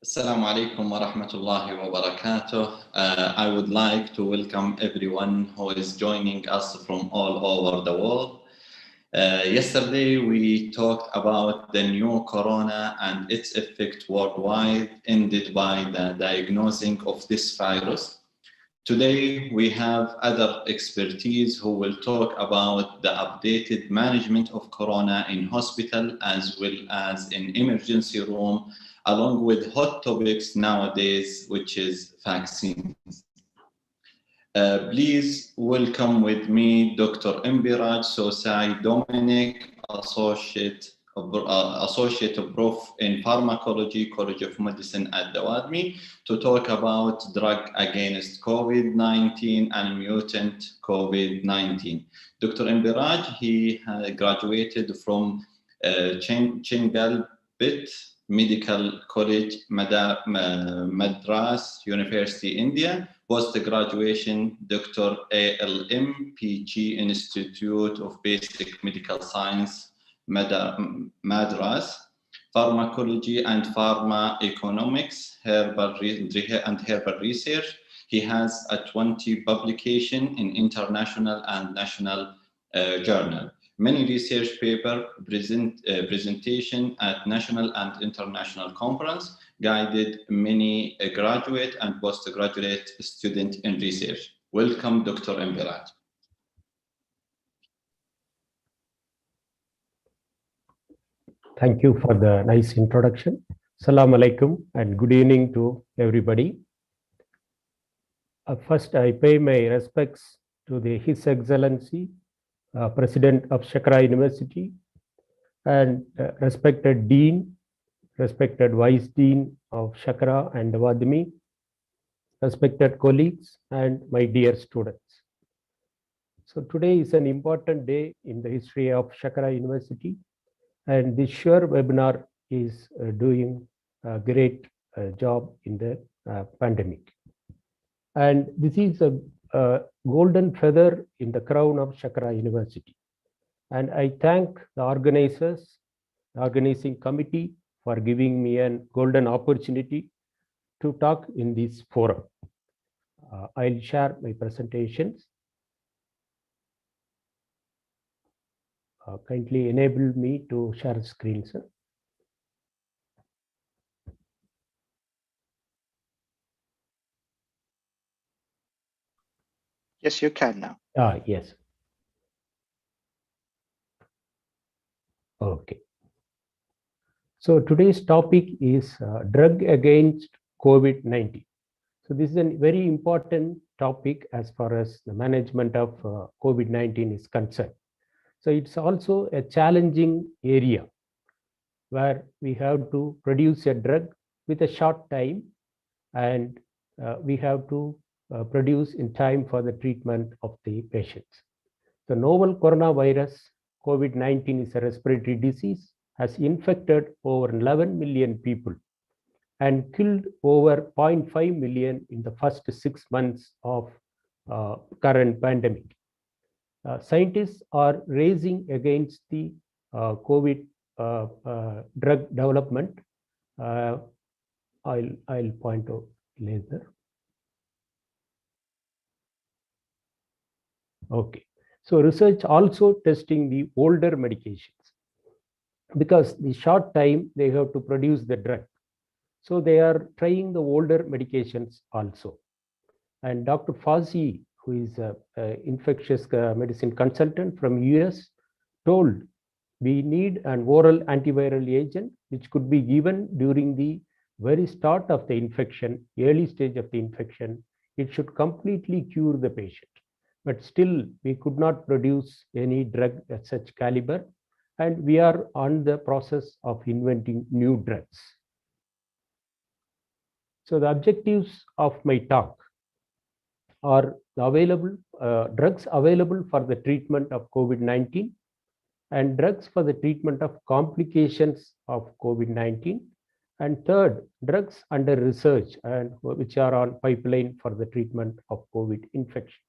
Assalamu alaikum wa rahmatullahi wa barakatuh. I would like to welcome everyone who is joining us from all over the world. Yesterday, we talked about the new corona and its effect worldwide, ended by the diagnosing of this virus. Today, we have other expertise who will talk about the updated management of corona in hospital as well as in emergency room, along with hot topics nowadays, which is vaccines. Please welcome with me Dr. Imbiraj Sosai Dominic, Associate Prof in Pharmacology, College of Medicine at Dawadmi, to talk about drug against COVID-19 and mutant COVID-19. Dr. Imbiraj, he graduated from Chengalpet Medical College, Madras University, India. Post-graduation, Dr. ALM, PG, Institute of Basic Medical Science, Madras, Pharmacology and Pharmacoeconomics, Herbal Research. He has a 20 publication in international and national journal. Many research paper presentation at national and international conference, guided many graduate and postgraduate student in research. Welcome, Dr. Imbiraj. Thank you for the nice introduction. Assalamu alaikum and good evening to everybody. First, I pay my respects to His Excellency, President of Shakra University, and respected Dean, respected Vice Dean of Shakra and Dawadmi, respected colleagues, and my dear students. So today is an important day in the history of Shakra University, and this sure webinar is doing a great job in the pandemic. And this is a golden feather in the crown of Shakra University. And I thank the organizers, the organizing committee, for giving me a golden opportunity to talk in this forum. I'll share my presentations. Kindly enable me to share screen, sir. Yes, you can now. Yes. Okay. So today's topic is drug against COVID-19. So this is a very important topic as far as the management of COVID-19 is concerned. So it's also a challenging area where we have to produce a drug with a short time, and we have to produce in time for the treatment of the patients. The novel coronavirus, COVID-19, is a respiratory disease, has infected over 11 million people and killed over 0.5 million in the first 6 months of current pandemic. Scientists are racing against the COVID drug development. I'll point out later. Okay. So research also testing the older medications, because the short time they have to produce the drug. So they are trying the older medications also. And Dr. Fauci, who is an infectious medicine consultant from US, told we need an oral antiviral agent which could be given during the very start of the infection, early stage of the infection. It should completely cure the patient. But still, we could not produce any drug at such caliber, and we are on the process of inventing new drugs. So the objectives of my talk are the available drugs available for the treatment of COVID-19 and drugs for the treatment of complications of COVID-19, and third, drugs under research and which are on pipeline for the treatment of COVID infection.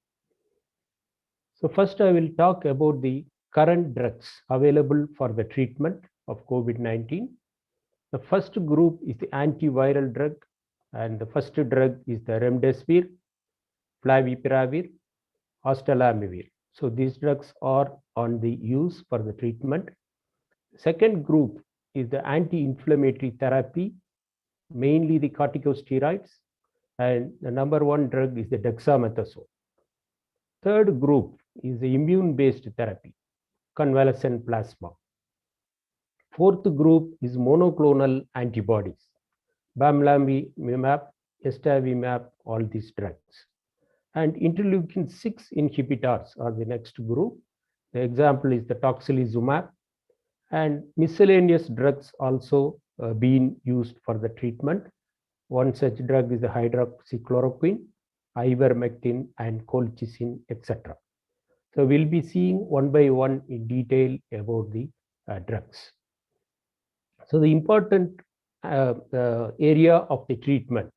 So first I will talk about the current drugs available for the treatment of COVID-19. The first group is the antiviral drug, and the first drug is the remdesivir, favipiravir, oseltamivir. So these drugs are on the use for the treatment. Second group is the anti-inflammatory therapy, mainly the corticosteroids, and the number one drug is the dexamethasone. Third group is the immune-based therapy, convalescent plasma. Fourth group is monoclonal antibodies, bamlanivimab, estavimab, all these drugs. And interleukin-6 inhibitors are the next group. The example is the tocilizumab, and miscellaneous drugs also being used for the treatment. One such drug is the hydroxychloroquine, ivermectin, and colchicine, etc. So we'll be seeing one by one in detail about the drugs. So the important area of the treatment.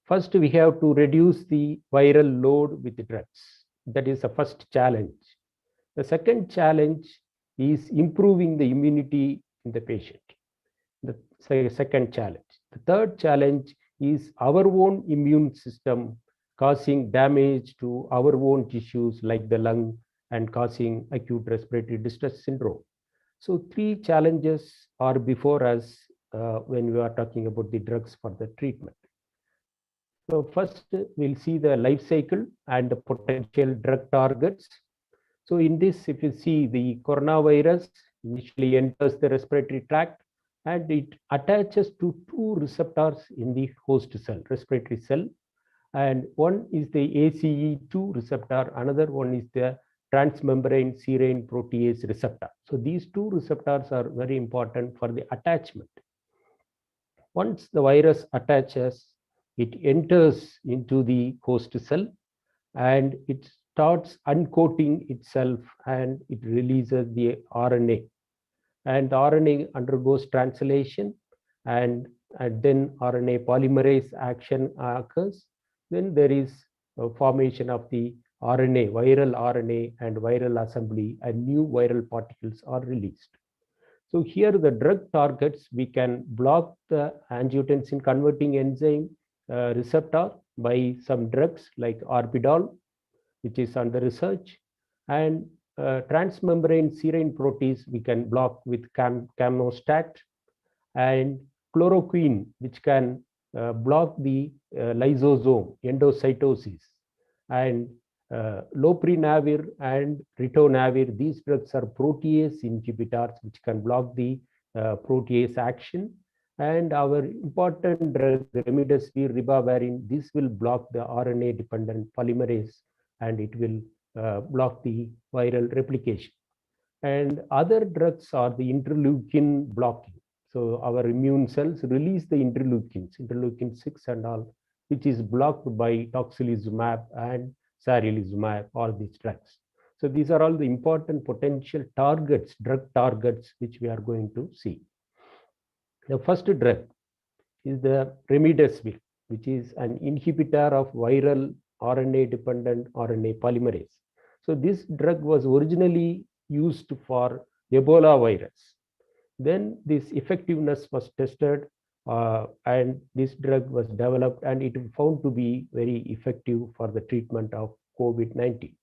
First, we have to reduce the viral load with the drugs. That is the first challenge. The second challenge is improving the immunity in the patient. The second challenge. The third challenge is our own immune system causing damage to our own tissues like the lung and causing acute respiratory distress syndrome. So three challenges are before us when we are talking about the drugs for the treatment. So first, we'll see the life cycle and the potential drug targets. So in this, if you see, the coronavirus initially enters the respiratory tract and it attaches to two receptors in the host cell, respiratory cell. And one is the ACE2 receptor, another one is the transmembrane serine protease receptor. So these two receptors are very important for the attachment. Once the virus attaches, it enters into the host cell and it starts uncoating itself and it releases the RNA. And the RNA undergoes translation and then RNA polymerase action occurs. Then there is a formation of the RNA, viral RNA and viral assembly, and new viral particles are released. So here the drug targets, we can block the angiotensin converting enzyme receptor by some drugs like Arbidol, which is under research, and transmembrane serine protease we can block with Camostat, and chloroquine, which can block the lysosome endocytosis, and loprinavir and ritonavir. These drugs are protease inhibitors which can block the protease action. And our important drug, remdesivir, ribavirin, this will block the RNA-dependent polymerase and it will block the viral replication. And other drugs are the interleukin blocking. So our immune cells release the interleukins, interleukin 6 and all, which is blocked by tocilizumab and sarilizumab, all these drugs. So these are all the important potential targets, drug targets, which we are going to see. The first drug is the remdesivir, which is an inhibitor of viral RNA-dependent RNA polymerase. So this drug was originally used for Ebola virus. Then this effectiveness was tested and this drug was developed and it was found to be very effective for the treatment of COVID-19.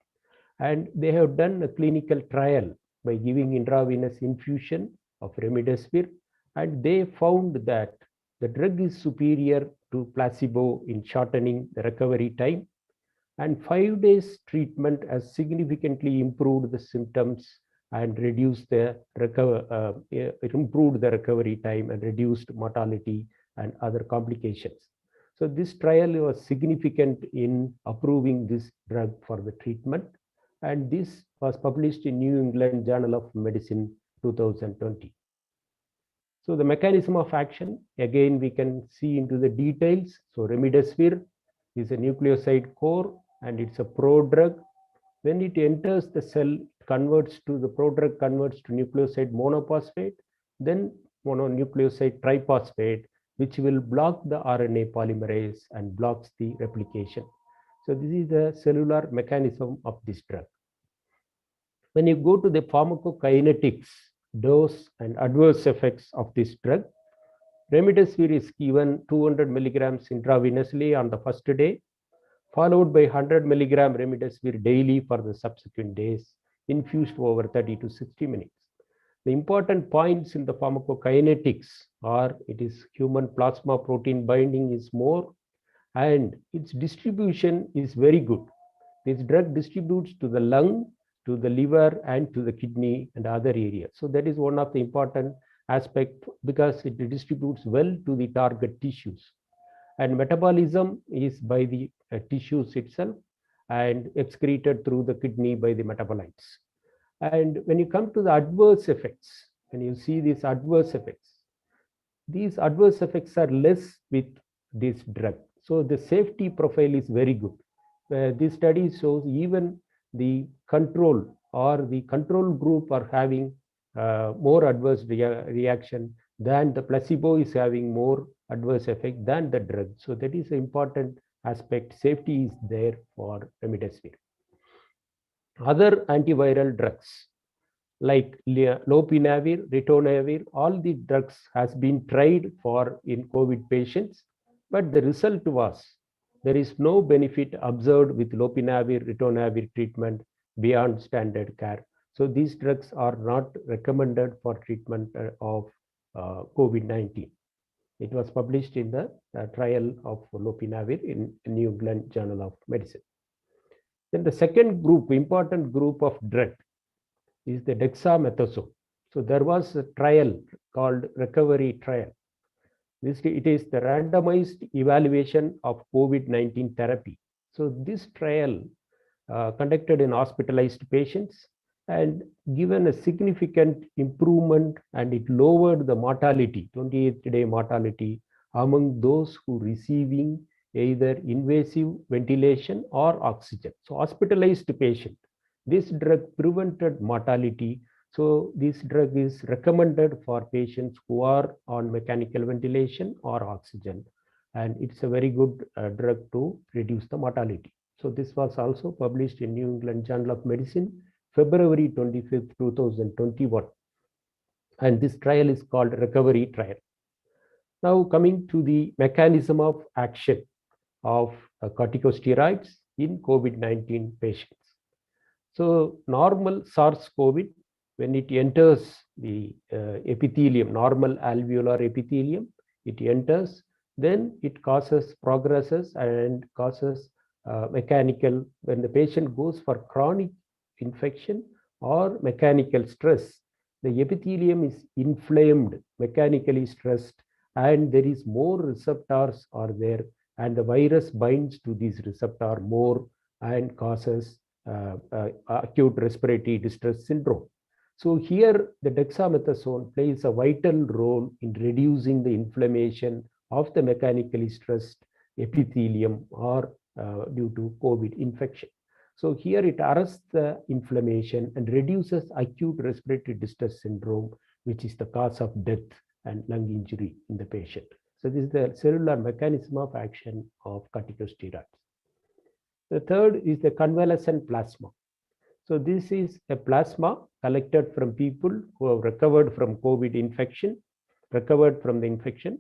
And they have done a clinical trial by giving intravenous infusion of remdesivir, and they found that the drug is superior to placebo in shortening the recovery time, and 5 days treatment has significantly improved the symptoms and reduced the improved the recovery time and reduced mortality and other complications. So this trial was significant in approving this drug for the treatment, and this was published in New England Journal of Medicine 2020. So the mechanism of action, again, we can see into the details. So remdesivir is a nucleoside core and it's a prodrug. When it enters the cell, the prodrug converts to nucleoside monophosphate, then mononucleoside triphosphate, which will block the RNA polymerase and blocks the replication. So this is the cellular mechanism of this drug. When you go to the pharmacokinetics, dose and adverse effects of this drug, Remdesivir is given 200 milligrams intravenously on the first day, followed by 100 milligram remdesivir daily for the subsequent days, infused over 30 to 60 minutes. The important points in the pharmacokinetics are it is human plasma protein binding is more, and its distribution is very good. This drug distributes to the lung, to the liver, and to the kidney and other areas. So that is one of the important aspects because it distributes well to the target tissues. And metabolism is by the tissues itself and excreted through the kidney by the metabolites. And when you come to the adverse effects, when you see these adverse effects are less with this drug. So the safety profile is very good. This study shows even the control or the control group are having more adverse reaction than the placebo is having more adverse effect than the drug. So that is an important aspect. Safety is there for remdesivir. Other antiviral drugs like lopinavir, ritonavir, all the drugs has been tried for in COVID patients, but the result was there is no benefit observed with lopinavir, ritonavir treatment beyond standard care. So these drugs are not recommended for treatment of COVID-19. It was published in the trial of lopinavir in New England Journal of Medicine. Then the second group, important group of drug is the dexamethasone. So there was a trial called recovery trial. It is the randomized evaluation of COVID-19 therapy. So this trial conducted in hospitalized patients and given a significant improvement, and it lowered the mortality, 28-day mortality among those who receiving either invasive ventilation or oxygen. So hospitalized patient, this drug prevented mortality. So this drug is recommended for patients who are on mechanical ventilation or oxygen, and it's a very good drug to reduce the mortality. So this was also published in New England Journal of Medicine, February 25th, 2021. And this trial is called recovery trial. Now coming to the mechanism of action of corticosteroids in COVID-19 patients. So normal SARS-CoV, when it enters the epithelium, normal alveolar epithelium, it enters, then it progresses and causes mechanical, when the patient goes for chronic infection or mechanical stress, the epithelium is inflamed, mechanically stressed, and there is more receptors are there, and the virus binds to these receptors more and causes acute respiratory distress syndrome. So here the dexamethasone plays a vital role in reducing the inflammation of the mechanically stressed epithelium or due to COVID infection. So here it arrests the inflammation and reduces acute respiratory distress syndrome, which is the cause of death and lung injury in the patient. So this is the cellular mechanism of action of corticosteroids. The third is the convalescent plasma. So this is a plasma collected from people who have recovered from COVID infection,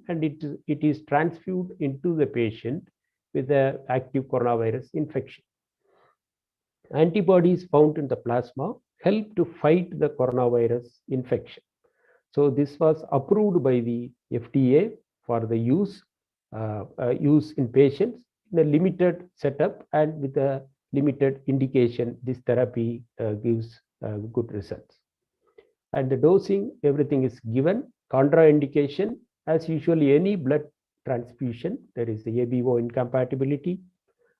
and it is transfused into the patient with an active coronavirus infection. Antibodies found in the plasma help to fight the coronavirus infection. So this was approved by the FDA for the use in patients in a limited setup and with a limited indication. This therapy gives good results. And the dosing, everything is given. Contraindication, as usually any blood transfusion, there is the ABO incompatibility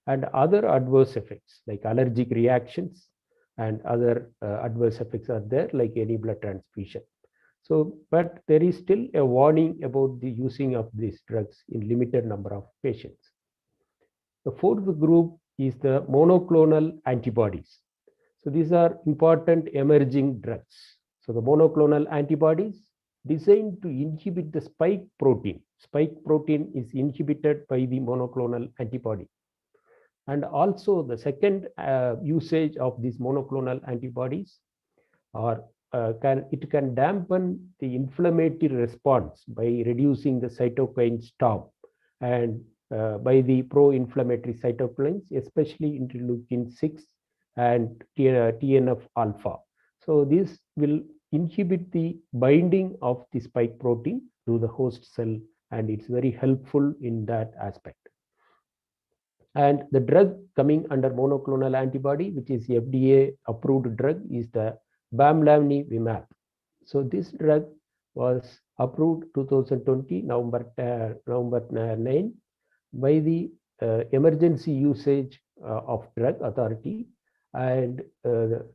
and other adverse effects like allergic reactions and other adverse effects are there like any blood transfusion. So, but there is still a warning about the using of these drugs in limited number of patients. The fourth group is the monoclonal antibodies. So these are important emerging drugs. So the monoclonal antibodies designed to inhibit the spike protein. Spike protein is inhibited by the monoclonal antibody. And also the second usage of these monoclonal antibodies are it can dampen the inflammatory response by reducing the cytokine storm and by the pro-inflammatory cytokines, especially interleukin-6 and TNF alpha. So this will inhibit the binding of the spike protein to the host cell, and it's very helpful in that aspect. And the drug coming under monoclonal antibody, which is FDA approved drug, is the bamlanivimab. So this drug was approved 2020 November 9 by the emergency usage of drug authority, and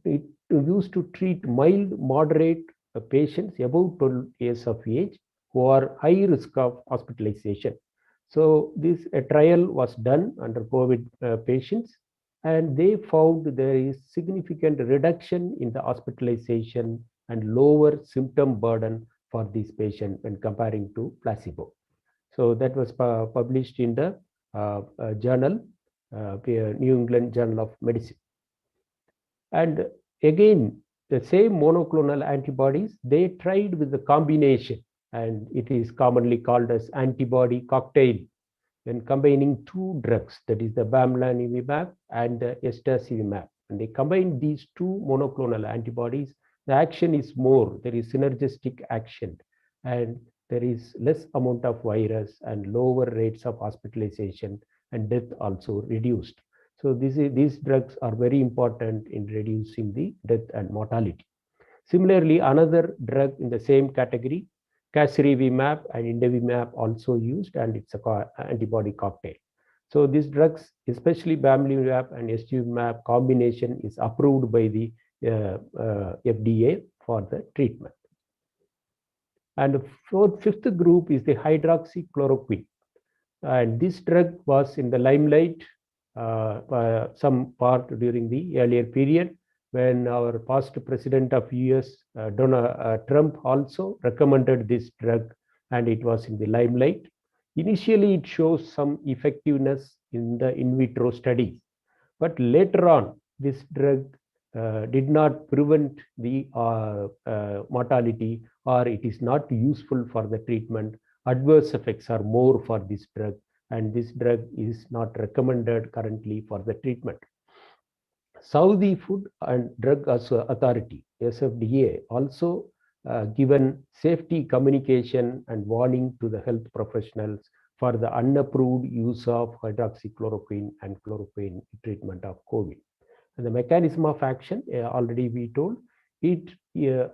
it used to treat mild moderate patients above 12 years of age who are high risk of hospitalization. So this trial was done under COVID patients, and they found there is significant reduction in the hospitalization and lower symptom burden for these patients when comparing to placebo. So that was published in the journal, New England Journal of Medicine. And again, the same monoclonal antibodies, they tried with the combination, and it is commonly called as antibody cocktail, when combining two drugs, that is the bamlanivimab and the etesevimab. And they combine these two monoclonal antibodies, the action is more, there is synergistic action, and there is less amount of virus and lower rates of hospitalization, and death also reduced. So these drugs are very important in reducing the death and mortality. Similarly, another drug in the same category, casirivimab and indevimab, also used, and it's a antibody cocktail. So these drugs, especially bamlanivimab and etesevimab combination, is approved by the FDA for the treatment. And the fifth group is the hydroxychloroquine. And this drug was in the limelight some part during the earlier period, when our past president of US, Donald Trump, also recommended this drug, and it was in the limelight. Initially, it shows some effectiveness in the in vitro studies, but later on, this drug did not prevent the mortality, or it is not useful for the treatment. Adverse effects are more for this drug, and this drug is not recommended currently for the treatment. Saudi Food and Drug Authority, SFDA, also given safety communication and warning to the health professionals for the unapproved use of hydroxychloroquine and chloroquine treatment of COVID. And the mechanism of action, already we told, it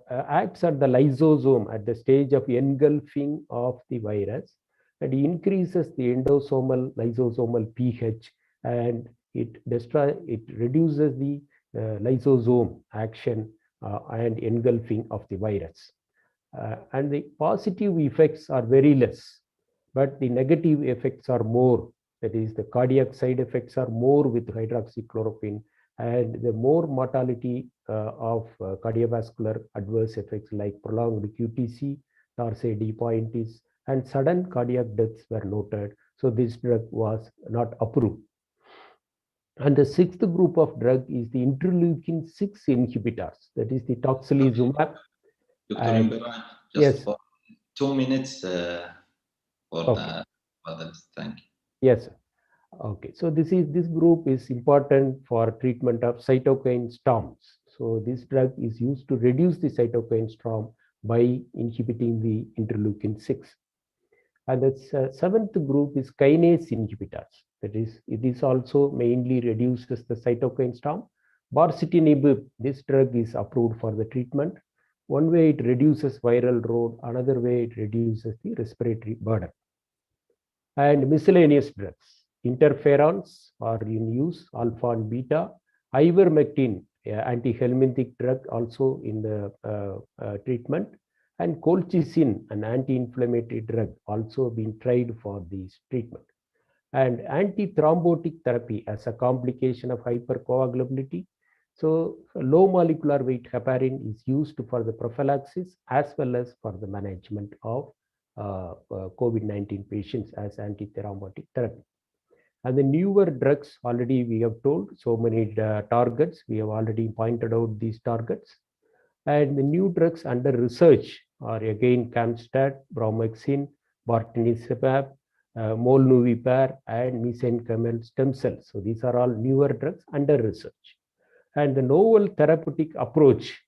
acts at the lysosome at the stage of engulfing of the virus, and increases the endosomal lysosomal pH, and it reduces the lysosome action and engulfing of the virus. And the positive effects are very less, but the negative effects are more. That is, the cardiac side effects are more with hydroxychloroquine, and the more mortality of cardiovascular adverse effects like prolonged QTc, Torsades de Pointes, and sudden cardiac deaths were noted. So this drug was not approved. And the sixth group of drug is the interleukin-6 inhibitors, that is the tocilizumab. Dr. Imran, just yes. for 2 minutes Okay. Thank you. Yes, sir. Okay, so this group is important for treatment of cytokine storms. So this drug is used to reduce the cytokine storm by inhibiting the interleukin-6. And the seventh group is kinase inhibitors. That is, it is also mainly reduces the cytokine storm. Baricitinib, this drug is approved for the treatment. One way it reduces viral load, another way it reduces the respiratory burden. And miscellaneous drugs. Interferons are in use, alpha and beta. Ivermectin, anti-helminthic drug, also in the treatment. And colchicine, an anti-inflammatory drug, also being tried for this treatment. And antithrombotic therapy as a complication of hypercoagulability. So low molecular weight heparin is used for the prophylaxis as well as for the management of COVID-19 patients as antithrombotic therapy. And the newer drugs, already we have told so many targets, we have already pointed out these targets. And the new drugs under research are again Camstat, Bromexin, Bortezomib, Molnupiravir, and mesenchymal stem cells. So these are all newer drugs under research. And the novel therapeutic approach,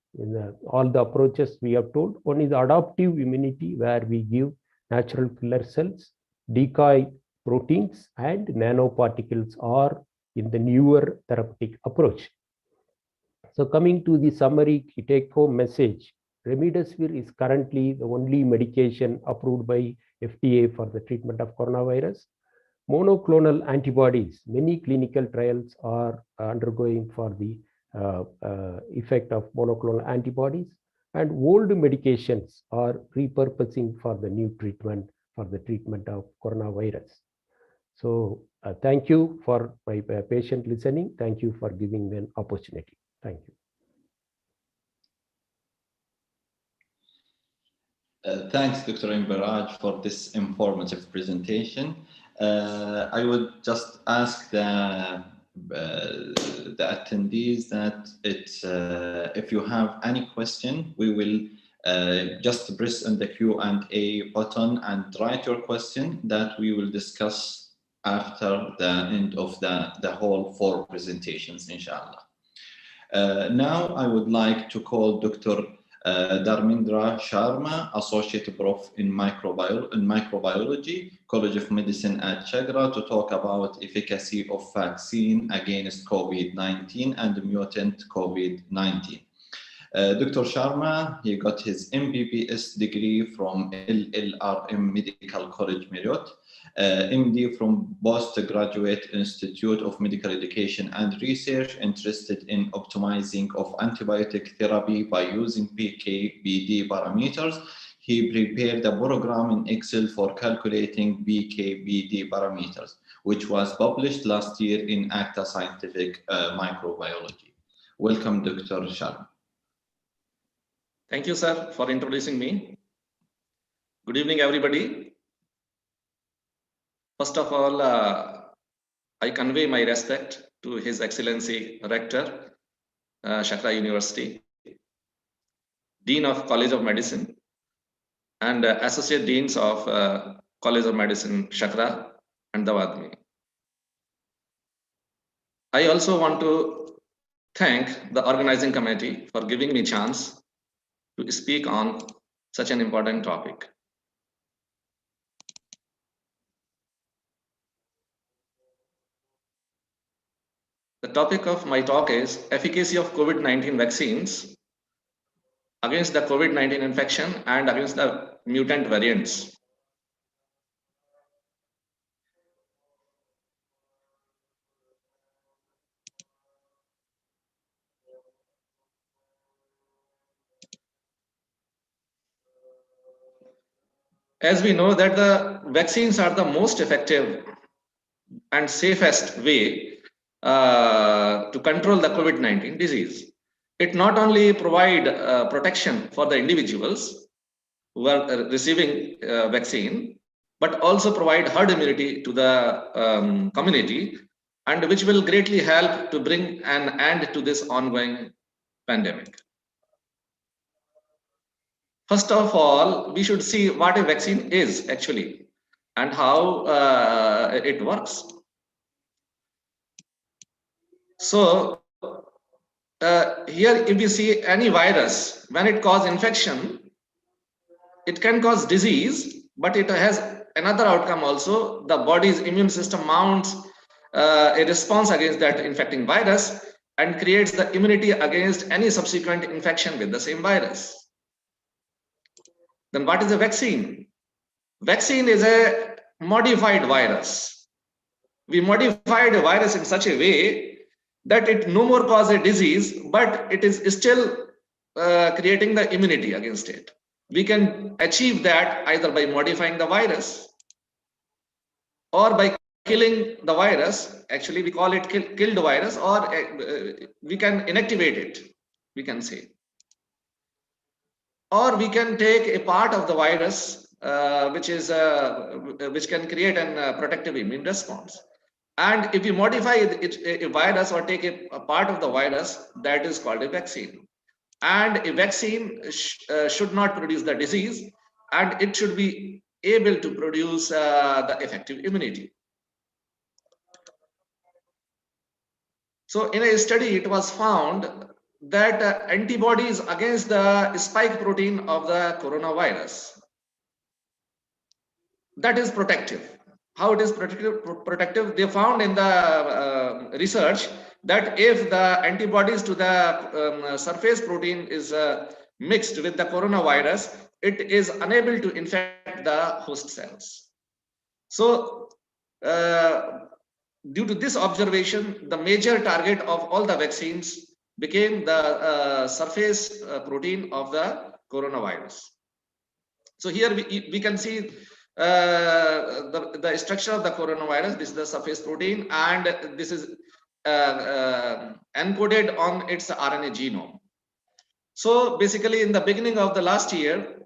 all the approaches we have told, one is adaptive immunity, where we give natural killer cells, decoy proteins, and nanoparticles are in the newer therapeutic approach. So coming to the summary take-home message, remdesivir is currently the only medication approved by FDA for the treatment of coronavirus. Monoclonal antibodies, many clinical trials are undergoing for the effect of monoclonal antibodies, and old medications are repurposing for the new treatment for the treatment of coronavirus. So thank you for my patient listening. Thank you for giving me an opportunity. Thank you. Thanks, Dr. Imberaj, for this informative presentation. I would just ask the attendees that if you have any question, we will just press on the Q&A button and write your question that we will discuss after the end of the whole 4 presentations, inshallah. Now I would like to call Dr. Dharmendra Sharma, Associate Prof in Microbiology, College of Medicine at Chagra, to talk about efficacy of vaccine against COVID-19 and mutant COVID-19. Dr. Sharma, he got his MBBS degree from LLRM Medical College, Marriott, MD from Postgraduate Institute of Medical Education and Research, interested in optimizing of antibiotic therapy by using PK/PD parameters. He prepared a program in Excel for calculating PK/PD parameters, which was published last year in Acta Scientific Microbiology. Welcome, Dr. Sharma. Thank you, sir, for introducing me. Good evening, everybody. First of all, I convey my respect to His Excellency Rector, Chakra University, Dean of College of Medicine, and Associate Deans of College of Medicine, Chakra and Davadmi. I also want to thank the organizing committee for giving me a chance to speak on such an important topic. The topic of my talk is efficacy of COVID-19 vaccines against the COVID-19 infection and against the mutant variants. As we know that the vaccines are the most effective and safest way to control the COVID-19 disease. It not only provide protection for the individuals who are receiving vaccine, but also provide herd immunity to the community, and which will greatly help to bring an end to this ongoing pandemic. First of all, we should see what a vaccine is actually and how it works. So here, if we see any virus, when it causes infection, it can cause disease, but it has another outcome also. The body's immune system mounts a response against that infecting virus and creates the immunity against any subsequent infection with the same virus. Then what is a vaccine? Vaccine is a modified virus. We modified a virus in such a way that it no more causes a disease, but it is still creating the immunity against it. We can achieve that either by modifying the virus or by killing the virus. Actually, we call it killed virus, or we can inactivate it, we can say. Or we can take a part of the virus, which can create a protective immune response. And if you modify a virus or take a part of the virus, that is called a vaccine. and a vaccine should not produce the disease, and it should be able to produce the effective immunity. So in a study, it was found that antibodies against the spike protein of the coronavirus, that is protective. How it is protective? They found in the research that if the antibodies to the surface protein is mixed with the coronavirus, it is unable to infect the host cells. So due to this observation, the major target of all the vaccines became the surface protein of the coronavirus. So here we can see the structure of the coronavirus. This is the surface protein, and this is encoded on its RNA genome. So basically, in the beginning of the last year,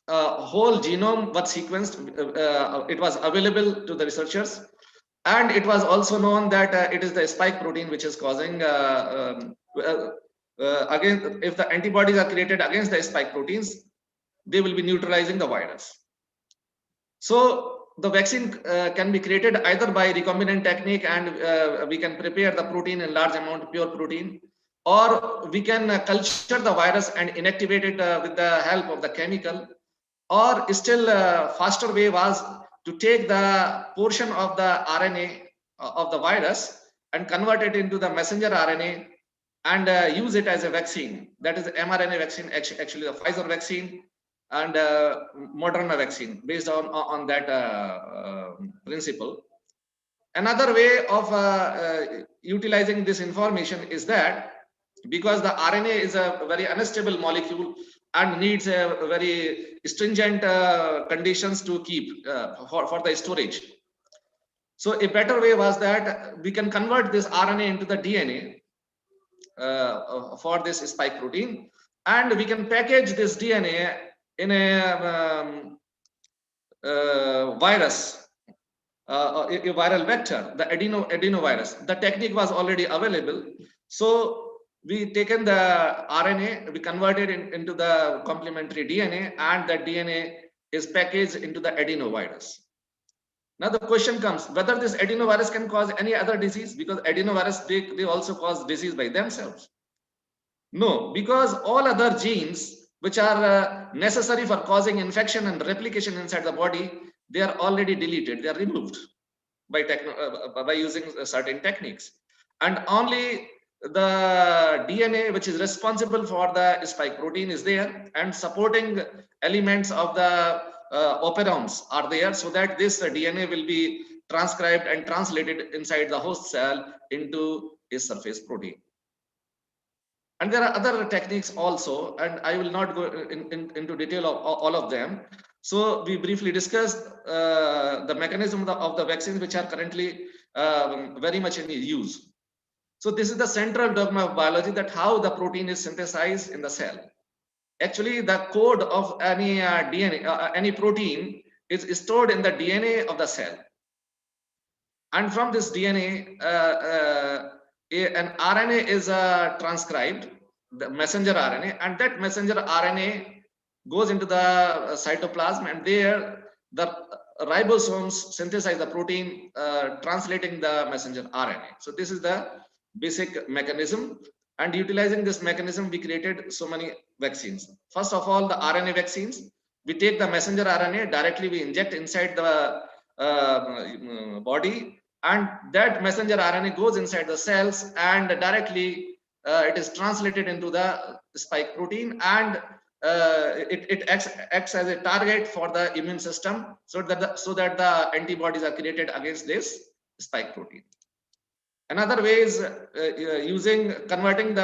whole genome was sequenced. It was available to the researchers, and it was also known that it is the spike protein which is causing again, if the antibodies are created against the spike proteins, they will be neutralizing the virus. So the vaccine can be created either by recombinant technique, and we can prepare the protein in large amount, pure protein, or we can culture the virus and inactivate it with the help of the chemical, or still faster way was to take the portion of the RNA of the virus and convert it into the messenger RNA and use it as a vaccine. That is mRNA vaccine, actually the Pfizer vaccine and Moderna vaccine, based on that principle. Another way of utilizing this information is that because the RNA is a very unstable molecule and needs a very stringent conditions to keep for the storage. So a better way was that we can convert this RNA into the DNA for this spike protein, and we can package this DNA in a virus, a viral vector, the adenovirus. The technique was already available. So we taken the RNA, we converted it into the complementary DNA, and that DNA is packaged into the adenovirus. Now the question comes whether this adenovirus can cause any other disease, because adenovirus, they also cause disease by themselves. No, because all other genes which are necessary for causing infection and replication inside the body, they are already deleted, they are removed by using certain techniques. And only the DNA which is responsible for the spike protein is there, and supporting elements of the operons are there, so that this DNA will be transcribed and translated inside the host cell into a surface protein. And there are other techniques also, and I will not go into detail of all of them. So we briefly discussed the mechanism of the vaccines which are currently very much in use. So this is the central dogma of biology, that how the protein is synthesized in the cell. Actually, the code of any DNA, any protein is stored in the DNA of the cell. And from this DNA, an RNA is transcribed, the messenger RNA, and that messenger RNA goes into the cytoplasm, and there the ribosomes synthesize the protein, translating the messenger RNA. So this is the basic mechanism, and utilizing this mechanism, we created so many vaccines. First of all, the RNA vaccines. We take the messenger RNA directly, we inject inside the body, and that messenger RNA goes inside the cells, and directly it is translated into the spike protein, and it acts as a target for the immune system, so that the antibodies are created against this spike protein. Another way is converting the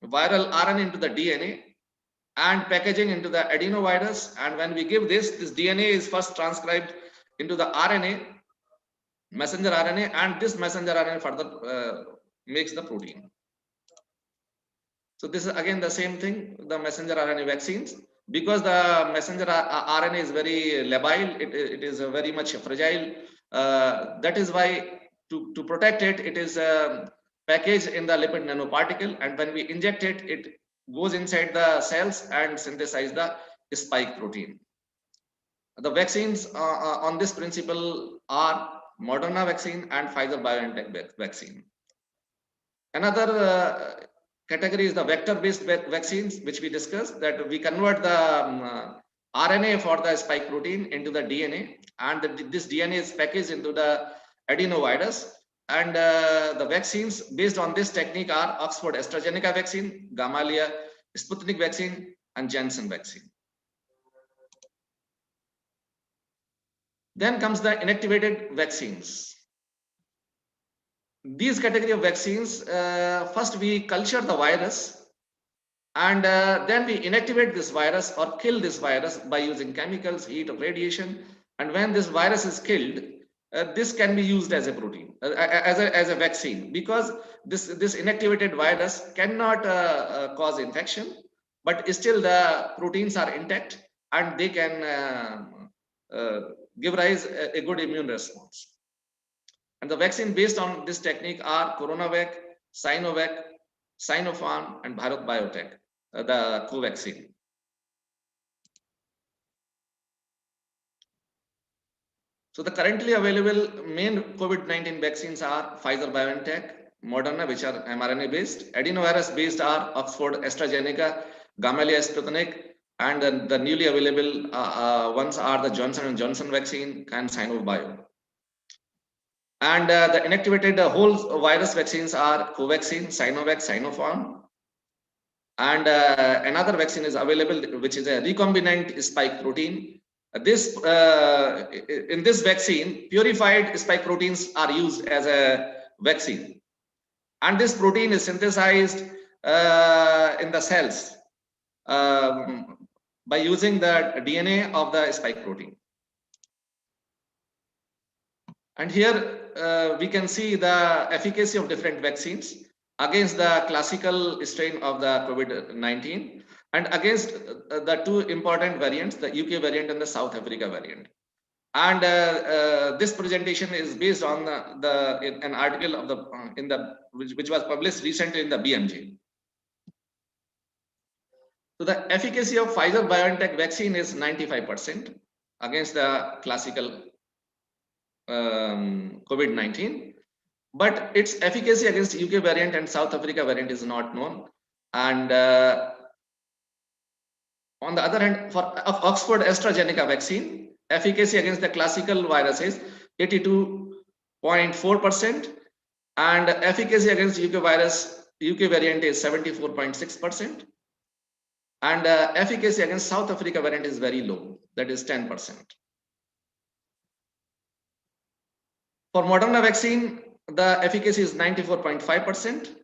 viral RNA into the DNA and packaging into the adenovirus. And when we give this DNA is first transcribed into the RNA, messenger RNA, and this messenger RNA further makes the protein. So this is again the same thing, the messenger RNA vaccines. Because the messenger RNA is very labile, it is very much fragile. That is why to protect it, it is packaged in the lipid nanoparticle, and when we inject it, it goes inside the cells and synthesize the spike protein. The vaccines on this principle are Moderna vaccine and Pfizer-BioNTech vaccine. Another category is the vector-based vaccines, which we discussed, that we convert the RNA for the spike protein into the DNA, and this DNA is packaged into the adenovirus. And the vaccines based on this technique are Oxford AstraZeneca vaccine, Gamaleya, Sputnik vaccine, and Janssen vaccine. Then comes the inactivated vaccines. These category of vaccines, first we culture the virus, and then we inactivate this virus or kill this virus by using chemicals, heat, or radiation. And when this virus is killed, this can be used as a protein, as a vaccine, because this inactivated virus cannot cause infection, but still the proteins are intact and they can give rise a good immune response. And the vaccine based on this technique are CoronaVac, Sinovac, Sinopharm, and Bharat Biotech, the Covaxin. So the currently available main COVID-19 vaccines are Pfizer-BioNTech, Moderna, which are mRNA based, adenovirus based are Oxford AstraZeneca, Gamaleya, Sputnik, and the newly available ones are the Johnson & Johnson vaccine and Sinobio. And the inactivated whole virus vaccines are Covaxin, Sinovac, Sinopharm. And another vaccine is available, which is a recombinant spike protein. In this vaccine, purified spike proteins are used as a vaccine. And this protein is synthesized in the cells by using the DNA of the spike protein. And here we can see the efficacy of different vaccines against the classical strain of the COVID-19 and against the two important variants, the UK variant and the South Africa variant. And this presentation is based on an article of which was published recently in the BMJ. So the efficacy of Pfizer-BioNTech vaccine is 95% against the classical COVID-19, but its efficacy against UK variant and South Africa variant is not known. And on the other hand, for Oxford AstraZeneca vaccine, efficacy against the classical virus is 82.4%, and efficacy against UK variant is 74.6%, and efficacy against South Africa variant is very low, that is 10%. For Moderna vaccine, the efficacy is 94.5%,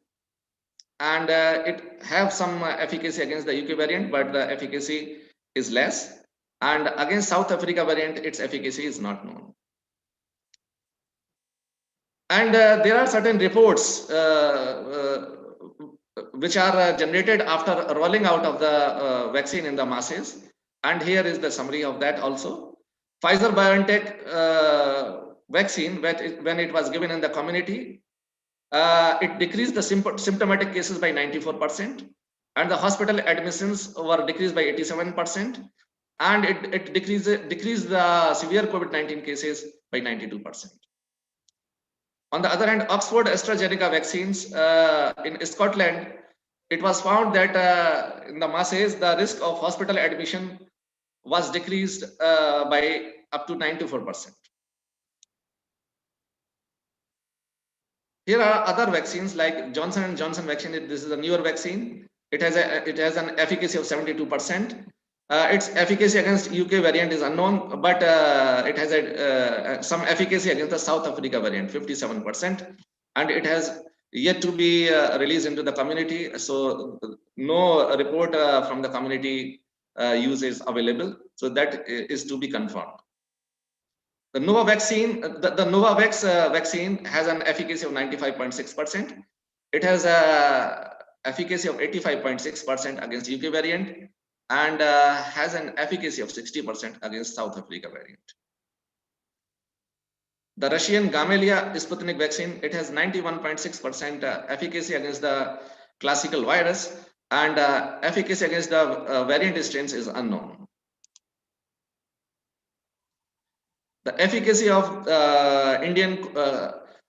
and it have some efficacy against the UK variant, but the efficacy is less. And against South Africa variant, its efficacy is not known. And there are certain reports which are generated after rolling out of the vaccine in the masses. And here is the summary of that also. Pfizer-BioNTech vaccine, when it was given in the community, it decreased the symptomatic cases by 94%, and the hospital admissions were decreased by 87%, and it decreased the severe COVID-19 cases by 92%. On the other hand, Oxford AstraZeneca vaccines in Scotland, it was found that in the masses, the risk of hospital admission was decreased by up to 94%. Here are other vaccines like Johnson & Johnson vaccine. This is a newer vaccine. It has an efficacy of 72%. Its efficacy against UK variant is unknown, but it has some efficacy against the South Africa variant, 57%, and it has yet to be released into the community. So no report from the community use is available. So that is to be confirmed. The Novavax vaccine has an efficacy of 95.6%. It has an efficacy of 85.6% against UK variant, and has an efficacy of 60% against South Africa variant. The Russian Gamaleya Sputnik vaccine, it has 91.6% efficacy against the classical virus, and efficacy against the variant strains is unknown. The efficacy of Indian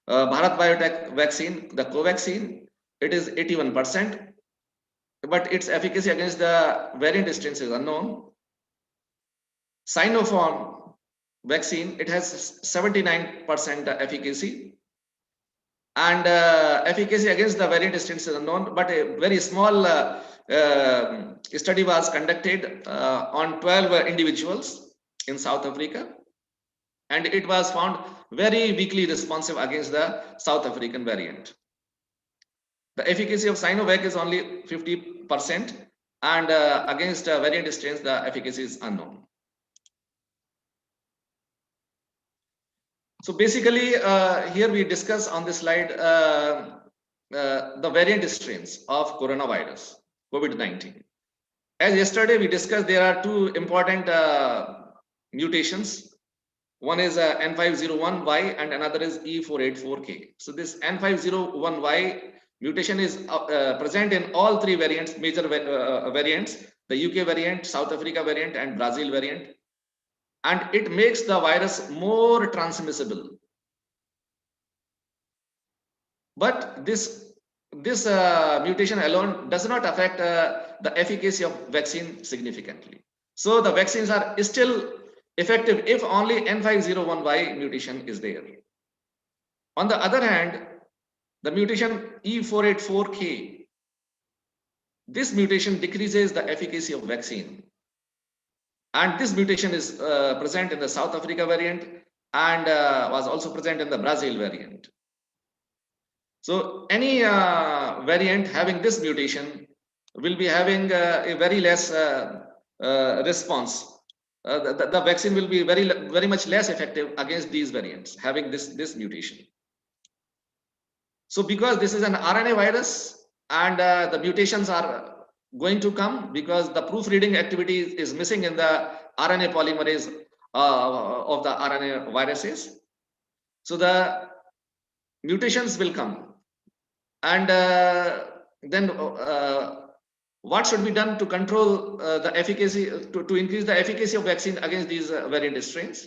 Bharat Biotech vaccine, the Covaxin, it is 81%, but its efficacy against the variant strains is unknown. Sinopharm vaccine, it has 79% efficacy, and efficacy against the variant strains is unknown, but a very small study was conducted on 12 individuals in South Africa, and it was found very weakly responsive against the South African variant. The efficacy of Sinovac is only 50%, and against variant strains, the efficacy is unknown. So basically, here we discuss on this slide the variant strains of coronavirus, COVID-19. As yesterday we discussed, there are two important mutations. One is N501Y and another is E484K. So this N501Y mutation is present in all three variants, major variants, the UK variant, South Africa variant, and Brazil variant. And it makes the virus more transmissible. But this mutation alone does not affect the efficacy of vaccine significantly. So the vaccines are still effective if only N501Y mutation is there. On the other hand, the mutation E484K, this mutation decreases the efficacy of vaccine. And this mutation is present in the South Africa variant and was also present in the Brazil variant. So any variant having this mutation will be having a very less response. The vaccine will be very much less effective against these variants having this mutation. So because this is an RNA virus and the mutations are going to come because the proofreading activity is missing in the RNA polymerase of the RNA viruses. So the mutations will come, and then what should be done to control the efficacy, to increase the efficacy of vaccine against these variant strains?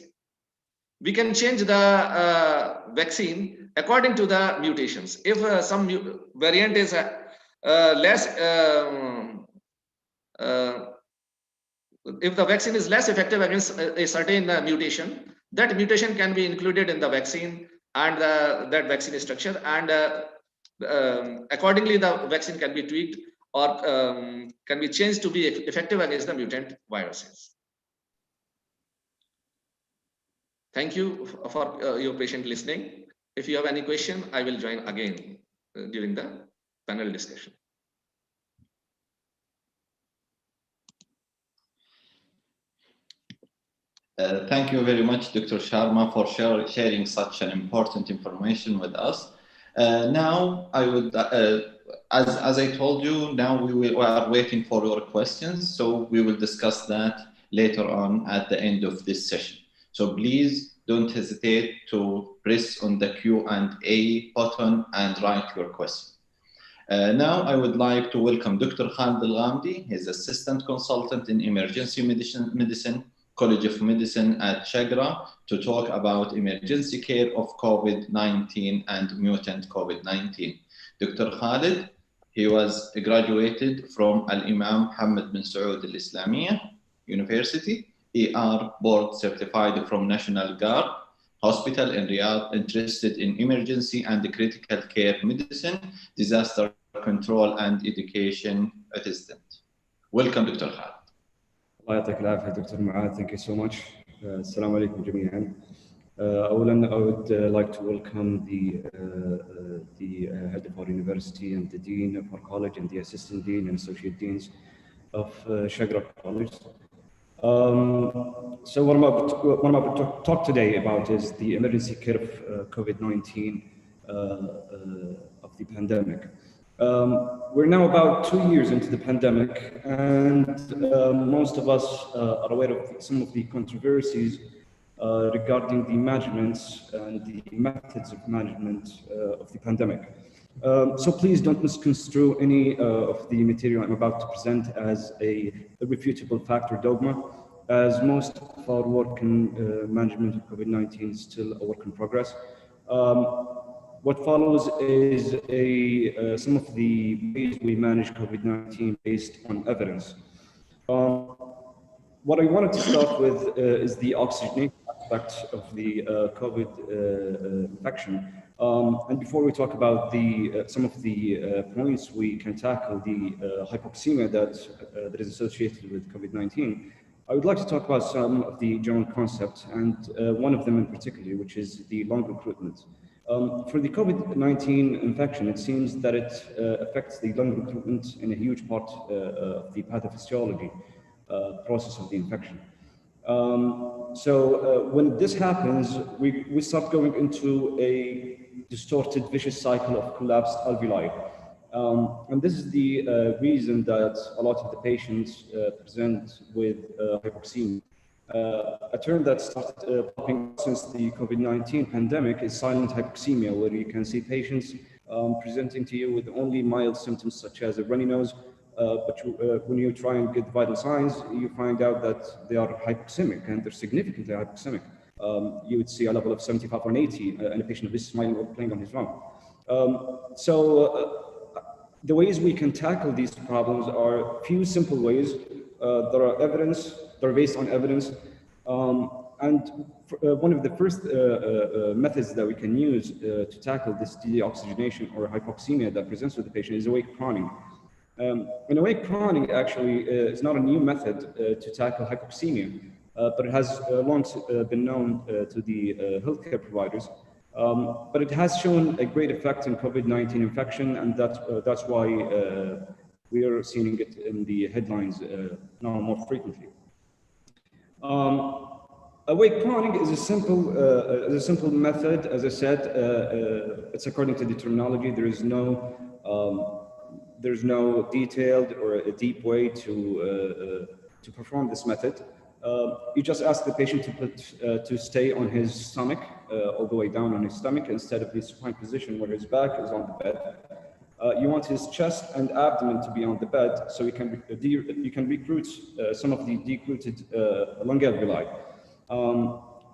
We can change the vaccine according to the mutations. If some variant is if the vaccine is less effective against a certain mutation, that mutation can be included in the vaccine and that vaccine structure, and accordingly the vaccine can be tweaked or can be changed to be effective against the mutant viruses. Thank you for your patient listening. If you have any question, I will join again during the panel discussion. Thank you very much, Dr. Sharma, for sharing such an important information with us. Now, I would, as I told you, now we are waiting for your questions, so we will discuss that later on at the end of this session. So please don't hesitate to press on the Q&A button and write your question. Now, I would like to welcome Dr. Khalid Al-Ghamdi. He's Assistant Consultant in Emergency Medicine, College of Medicine at Shagra, to talk about emergency care of COVID-19 and mutant COVID-19. Dr. Khalid, he was graduated from Al-Imam Mohammed bin Saud Al-Islamiyya University, ER board certified from National Guard Hospital in Riyadh, interested in emergency and critical care medicine, disaster control and education assistant. Welcome, Dr. Khalid. الله يعطيك العافية دكتور معاذ. Thank you so much. السلام عليكم جميعا. أولا I would like to welcome the head of our university and the dean of our college and the assistant dean and associate deans of Shagra College. So what I'm about to talk today about is the emergency care of COVID-19 of the pandemic. We're now about 2 years into the pandemic, and most of us are aware of some of the controversies regarding the management and the methods of management of the pandemic. So please don't misconstrue any of the material I'm about to present as a irrefutable fact or dogma, as most of our work in management of COVID-19 is still a work in progress. What follows is some of the ways we manage COVID-19 based on evidence. What I wanted to start with is the oxygenation aspect of the COVID infection. And before we talk about some of the points we can tackle, the hypoxemia that is associated with COVID-19, I would like to talk about some of the general concepts, and one of them in particular, which is the lung recruitment. For the COVID-19 infection, it seems that it affects the lung recruitment in a huge part of the pathophysiology process of the infection. So when this happens, we start going into a distorted, vicious cycle of collapsed alveoli. And this is the reason that a lot of the patients present with hypoxemia. A term that started popping up since the COVID-19 pandemic is silent hypoxemia, where you can see patients presenting to you with only mild symptoms such as a runny nose, but when you try and get vital signs, you find out that they are hypoxemic, and they're significantly hypoxemic. You would see a level of 75 or 80 in a patient who is smiling or playing on his lung. The ways we can tackle these problems are a few simple ways. There are evidence, they're based on evidence. One of the first methods that we can use to tackle this deoxygenation or hypoxemia that presents with the patient is awake proning. And awake proning actually is not a new method to tackle hypoxemia, but it has long been known to the healthcare providers. But it has shown a great effect in COVID-19 infection, and that's why we are seeing it in the headlines now more frequently. Awake proning is a simple method. As I said, it's according to the terminology. There's no detailed or a deep way to perform this method. You just ask the patient to stay on his stomach, all the way down on his stomach, instead of the supine position where his back is on the bed. You want his chest and abdomen to be on the bed, so you can recruit some of the decruited lung alveoli.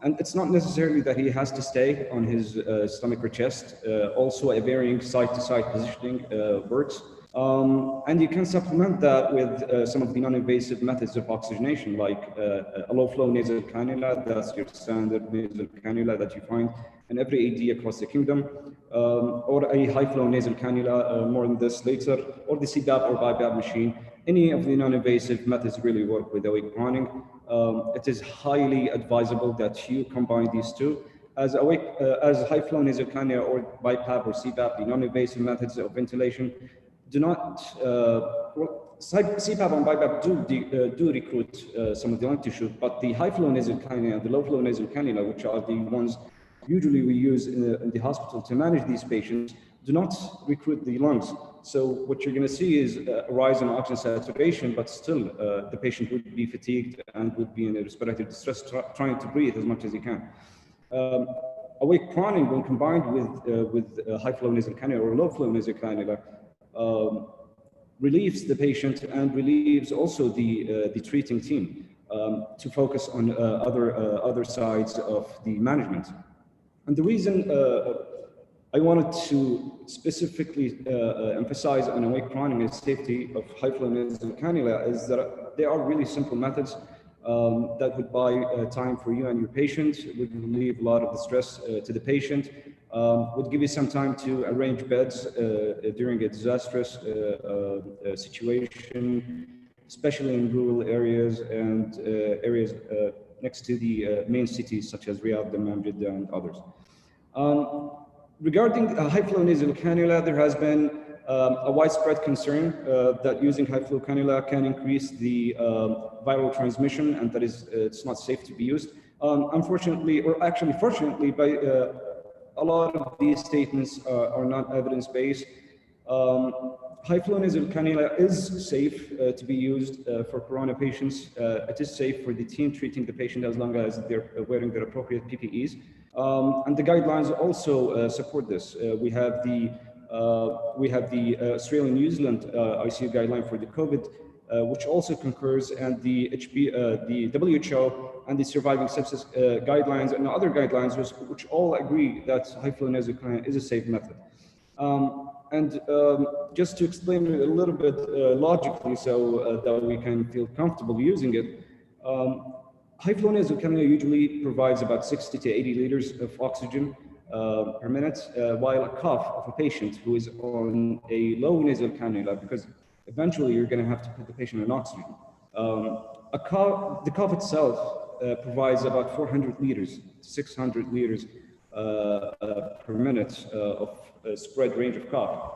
And it's not necessarily that he has to stay on his stomach or chest. Also, a varying side-to-side positioning works. And you can supplement that with some of the non-invasive methods of oxygenation, like a low-flow nasal cannula. That's your standard nasal cannula that you find in every AD across the kingdom, or a high-flow nasal cannula, more on this later, or the CPAP or BiPAP machine. Any of the non-invasive methods really work with awake proning. It is highly advisable that you combine these two. As high-flow nasal cannula or BiPAP or CPAP, the non-invasive methods of ventilation, do not, CPAP and BiPAP do recruit some of the lung tissue, but the high-flow nasal cannula and the low-flow nasal cannula, which are the ones usually we use in the hospital to manage these patients, do not recruit the lungs. So what you're going to see is a rise in oxygen saturation, but still the patient would be fatigued and would be in a respiratory distress, trying to breathe as much as he can. Awake proning, when combined with high-flow nasal cannula or low-flow nasal cannula, relieves the patient and relieves also the treating team to focus on other sides of the management. And the reason I wanted to specifically emphasize on awake proning and safety of high-flow nasal cannula is that they are really simple methods that would buy time for you and your patient, would relieve a lot of the stress to the patient, would give you some time to arrange beds during a disastrous situation, especially in rural areas and areas next to the main cities such as Riyadh, Dammam, Jeddah, and others. Regarding high-flow nasal cannula, there has been a widespread concern that using high-flow cannula can increase the viral transmission, and that it's not safe to be used. Unfortunately, or actually fortunately, a lot of these statements are not evidence-based. high-flow nasal cannula is safe to be used for corona patients. It is safe for the team treating the patient as long as they're wearing their appropriate PPEs. And the guidelines also support this. We have the Australia-New Zealand ICU guideline for the COVID, which also concurs, and the WHO and the surviving sepsis guidelines and other guidelines, which all agree that high-flow nasal cannula is a safe method. Just to explain it a little bit logically, so that we can feel comfortable using it, high-flow nasal cannula usually provides about 60 to 80 liters of oxygen per minute, while a cough of a patient who is on a low nasal cannula, because eventually you're going to have to put the patient on oxygen. The cough itself provides about 400 liters, 600 liters per minute of spread range of cough.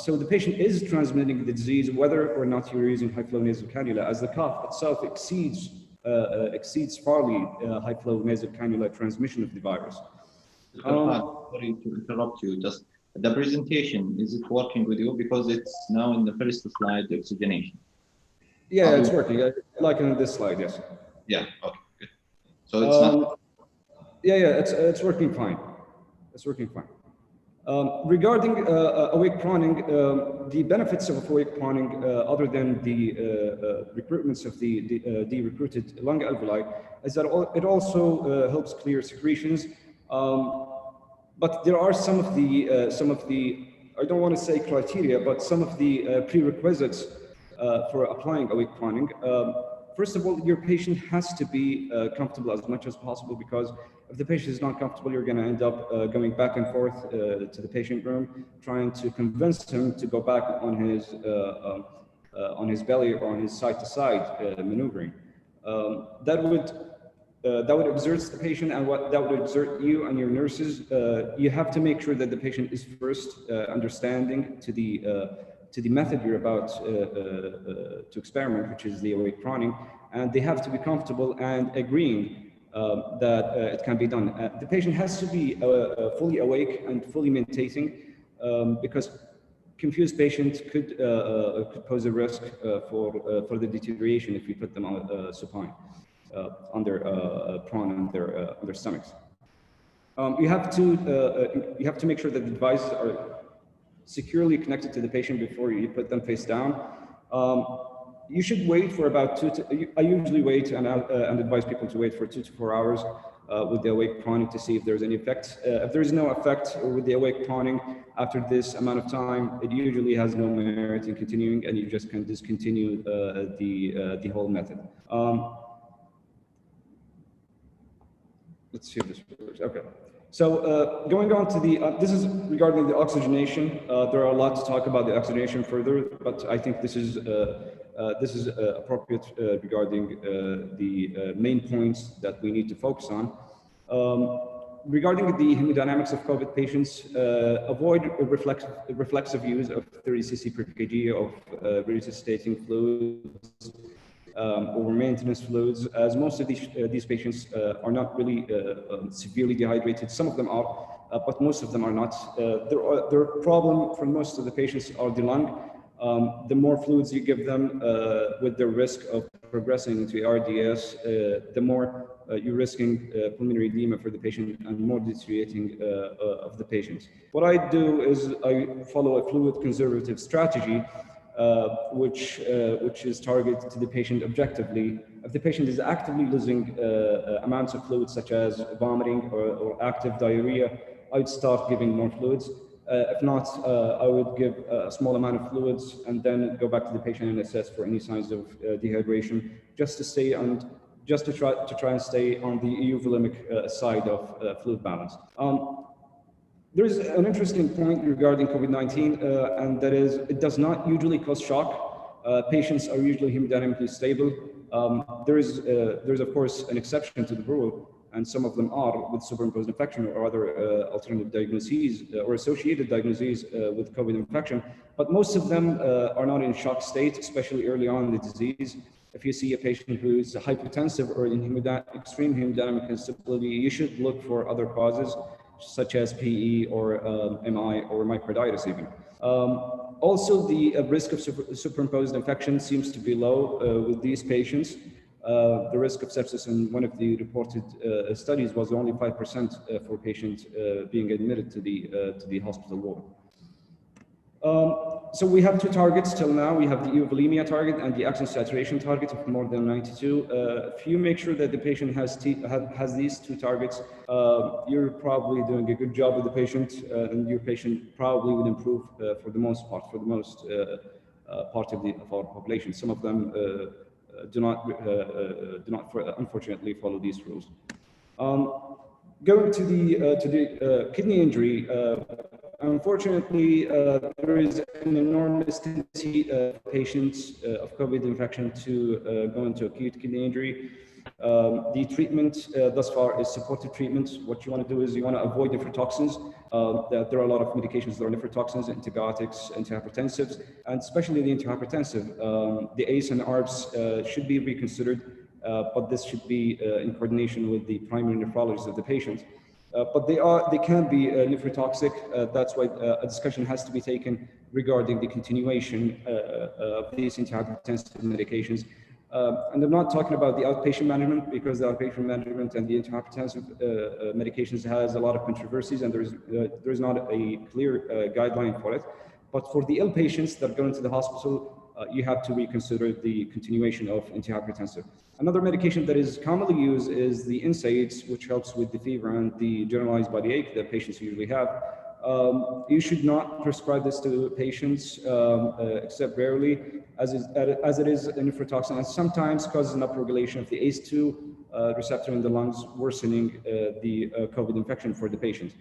So the patient is transmitting the disease whether or not you're using high-flow nasal cannula, as the cough itself exceeds farly high-flow nasal cannula transmission of the virus. Sorry to interrupt you. Just the presentation, is it working with you? Because it's now in the first slide, the oxygenation. Yeah, it's working. Like in this slide, yes. Yeah. Okay. Good. So it's not. Yeah, it's working fine. It's working fine. Regarding awake proning, the benefits of awake proning, other than the recruitments of the recruited lung alveoli, is that it also helps clear secretions. But there are some of the I don't want to say criteria, but some of the prerequisites for applying awake proning. First of all, your patient has to be comfortable as much as possible, because if the patient is not comfortable, you're going to end up going back and forth to the patient room, trying to convince him to go back on his belly or on his side-to-side maneuvering. That would exert the patient, and that would exert you and your nurses. You have to make sure that the patient is first understanding to the method you're about to experiment, which is the awake proning, and they have to be comfortable and agreeing that it can be done. The patient has to be fully awake and fully mentating, because confused patients could pose a risk for the deterioration if you put them on supine, on their prone, on their stomachs. You have to make sure that the devices are securely connected to the patient before you put them face down. You should wait for about I usually wait and advise people to wait for 2 to 4 hours with the awake proning to see if there's any effect. If there is no effect with the awake proning after this amount of time, it usually has no merit in continuing, and you just can discontinue the whole method. Let's see if this works. Okay. So going on to this is regarding the oxygenation. There are a lot to talk about the oxygenation further, but I think this is appropriate regarding the main points that we need to focus on. Regarding the hemodynamics of COVID patients, avoid reflexive use of 30 cc per kg of resuscitating fluids or maintenance fluids, as most of these patients are not really severely dehydrated. Some of them are, but most of them are not. Their problem for most of the patients are the lung. The more fluids you give them, with the risk of progressing into ARDS, the more you're risking pulmonary edema for the patient and more deteriorating of the patient. What I do is I follow a fluid conservative strategy, which is targeted to the patient objectively. If the patient is actively losing amounts of fluids, such as vomiting or active diarrhea, I would start giving more fluids. If not, I would give a small amount of fluids and then go back to the patient and assess for any signs of dehydration, just to try and stay on the euvolemic side of fluid balance. There's an interesting point regarding COVID-19, and that is it does not usually cause shock. Patients are usually hemodynamically stable. There's of course an exception to the rule, and some of them are with superimposed infection or other alternative diagnoses or associated diagnoses with COVID infection. But most of them are not in shock state, especially early on in the disease. If you see a patient who is hypotensive or in extreme hemodynamic instability, you should look for other causes, such as PE or MI or myocarditis even. Also, the risk of superimposed infection seems to be low with these patients. The risk of sepsis in one of the reported studies was only 5% for patients being admitted to the hospital ward. So we have two targets till now. We have the eovolemia target and the oxygen saturation target of more than 92. If you make sure that the patient has these two targets, you're probably doing a good job with the patient, and your patient probably would improve for the most part, part of our population. Some of them do not unfortunately follow these rules. Going to the kidney injury. Unfortunately, there is an enormous tendency of patients of COVID infection to go into acute kidney injury. The treatment thus far is supportive treatment. What you want to do is you want to avoid nephrotoxins. There are a lot of medications that are nephrotoxins, antibiotics, antihypertensives, and especially the antihypertensive. The ACE and ARBs should be reconsidered, but this should be in coordination with the primary nephrologist of the patient. But they can be nephrotoxic. That's why a discussion has to be taken regarding the continuation of these antihypertensive medications. And I'm not talking about the outpatient management, because the outpatient management and the antihypertensive medications has a lot of controversies, and there is not a clear guideline for it. But for the ill patients that go into the hospital, you have to reconsider the continuation of antihypertensive. Another medication that is commonly used is the NSAIDs, which helps with the fever and the generalized body ache that patients usually have. You should not prescribe this to patients except rarely, as it is a nephrotoxin, and sometimes causes an upregulation of the ACE2 receptor in the lungs, worsening the COVID infection for the patient.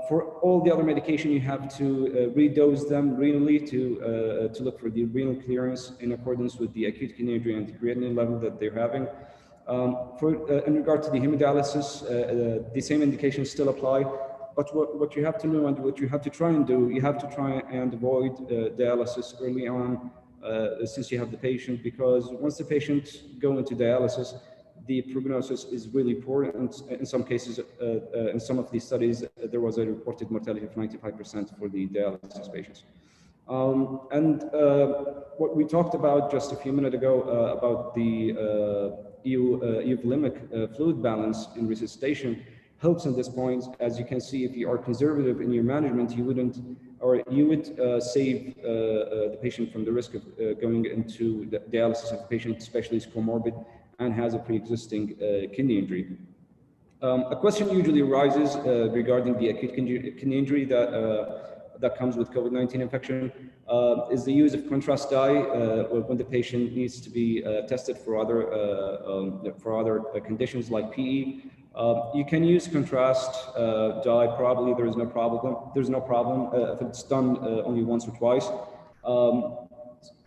For all the other medication, you have to redose them renally to look for the renal clearance in accordance with the acute kidney injury and the creatinine level that they're having. In regard to the hemodialysis, the same indications still apply, but what you have to know and what you have to try and do, you have to try and avoid dialysis early on since you have the patient, because once the patient go into dialysis, the prognosis is really poor, and in some cases, in some of these studies, there was a reported mortality of 95% for the dialysis patients. What we talked about just a few minutes ago about the euvolemic fluid balance in resuscitation helps in this point. As you can see, if you are conservative in your management, you would save the patient from the risk of going into the dialysis if the patient especially is comorbid and has a pre-existing kidney injury. A question usually arises regarding the acute kidney injury that comes with COVID-19 infection is the use of contrast dye when the patient needs to be tested for other conditions like PE. You can use contrast dye. Probably there is no problem. There's no problem if it's done only once or twice.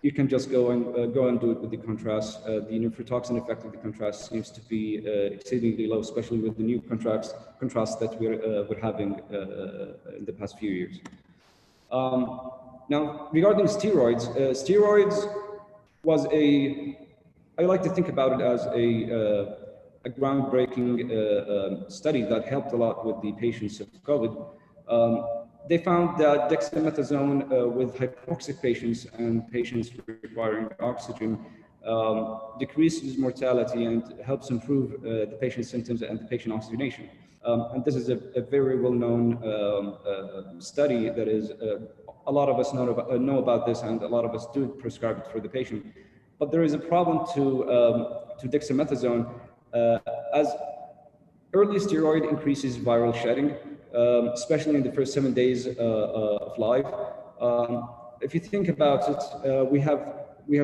You can just go and do it with the contrast. The nephrotoxin effect of the contrast seems to be exceedingly low, especially with the new contrast that we're having in the past few years. Now, regarding steroids, steroids was I like to think about it as a groundbreaking study that helped a lot with the patients of COVID. They found that dexamethasone with hypoxic patients and patients requiring oxygen decreases mortality and helps improve the patient's symptoms and the patient oxygenation. And this is a very well-known study that is, a lot of us know about this, and a lot of us do prescribe it for the patient. But there is a problem to dexamethasone, as early steroid increases viral shedding, especially in the first 7 days of life. If you think about it, we have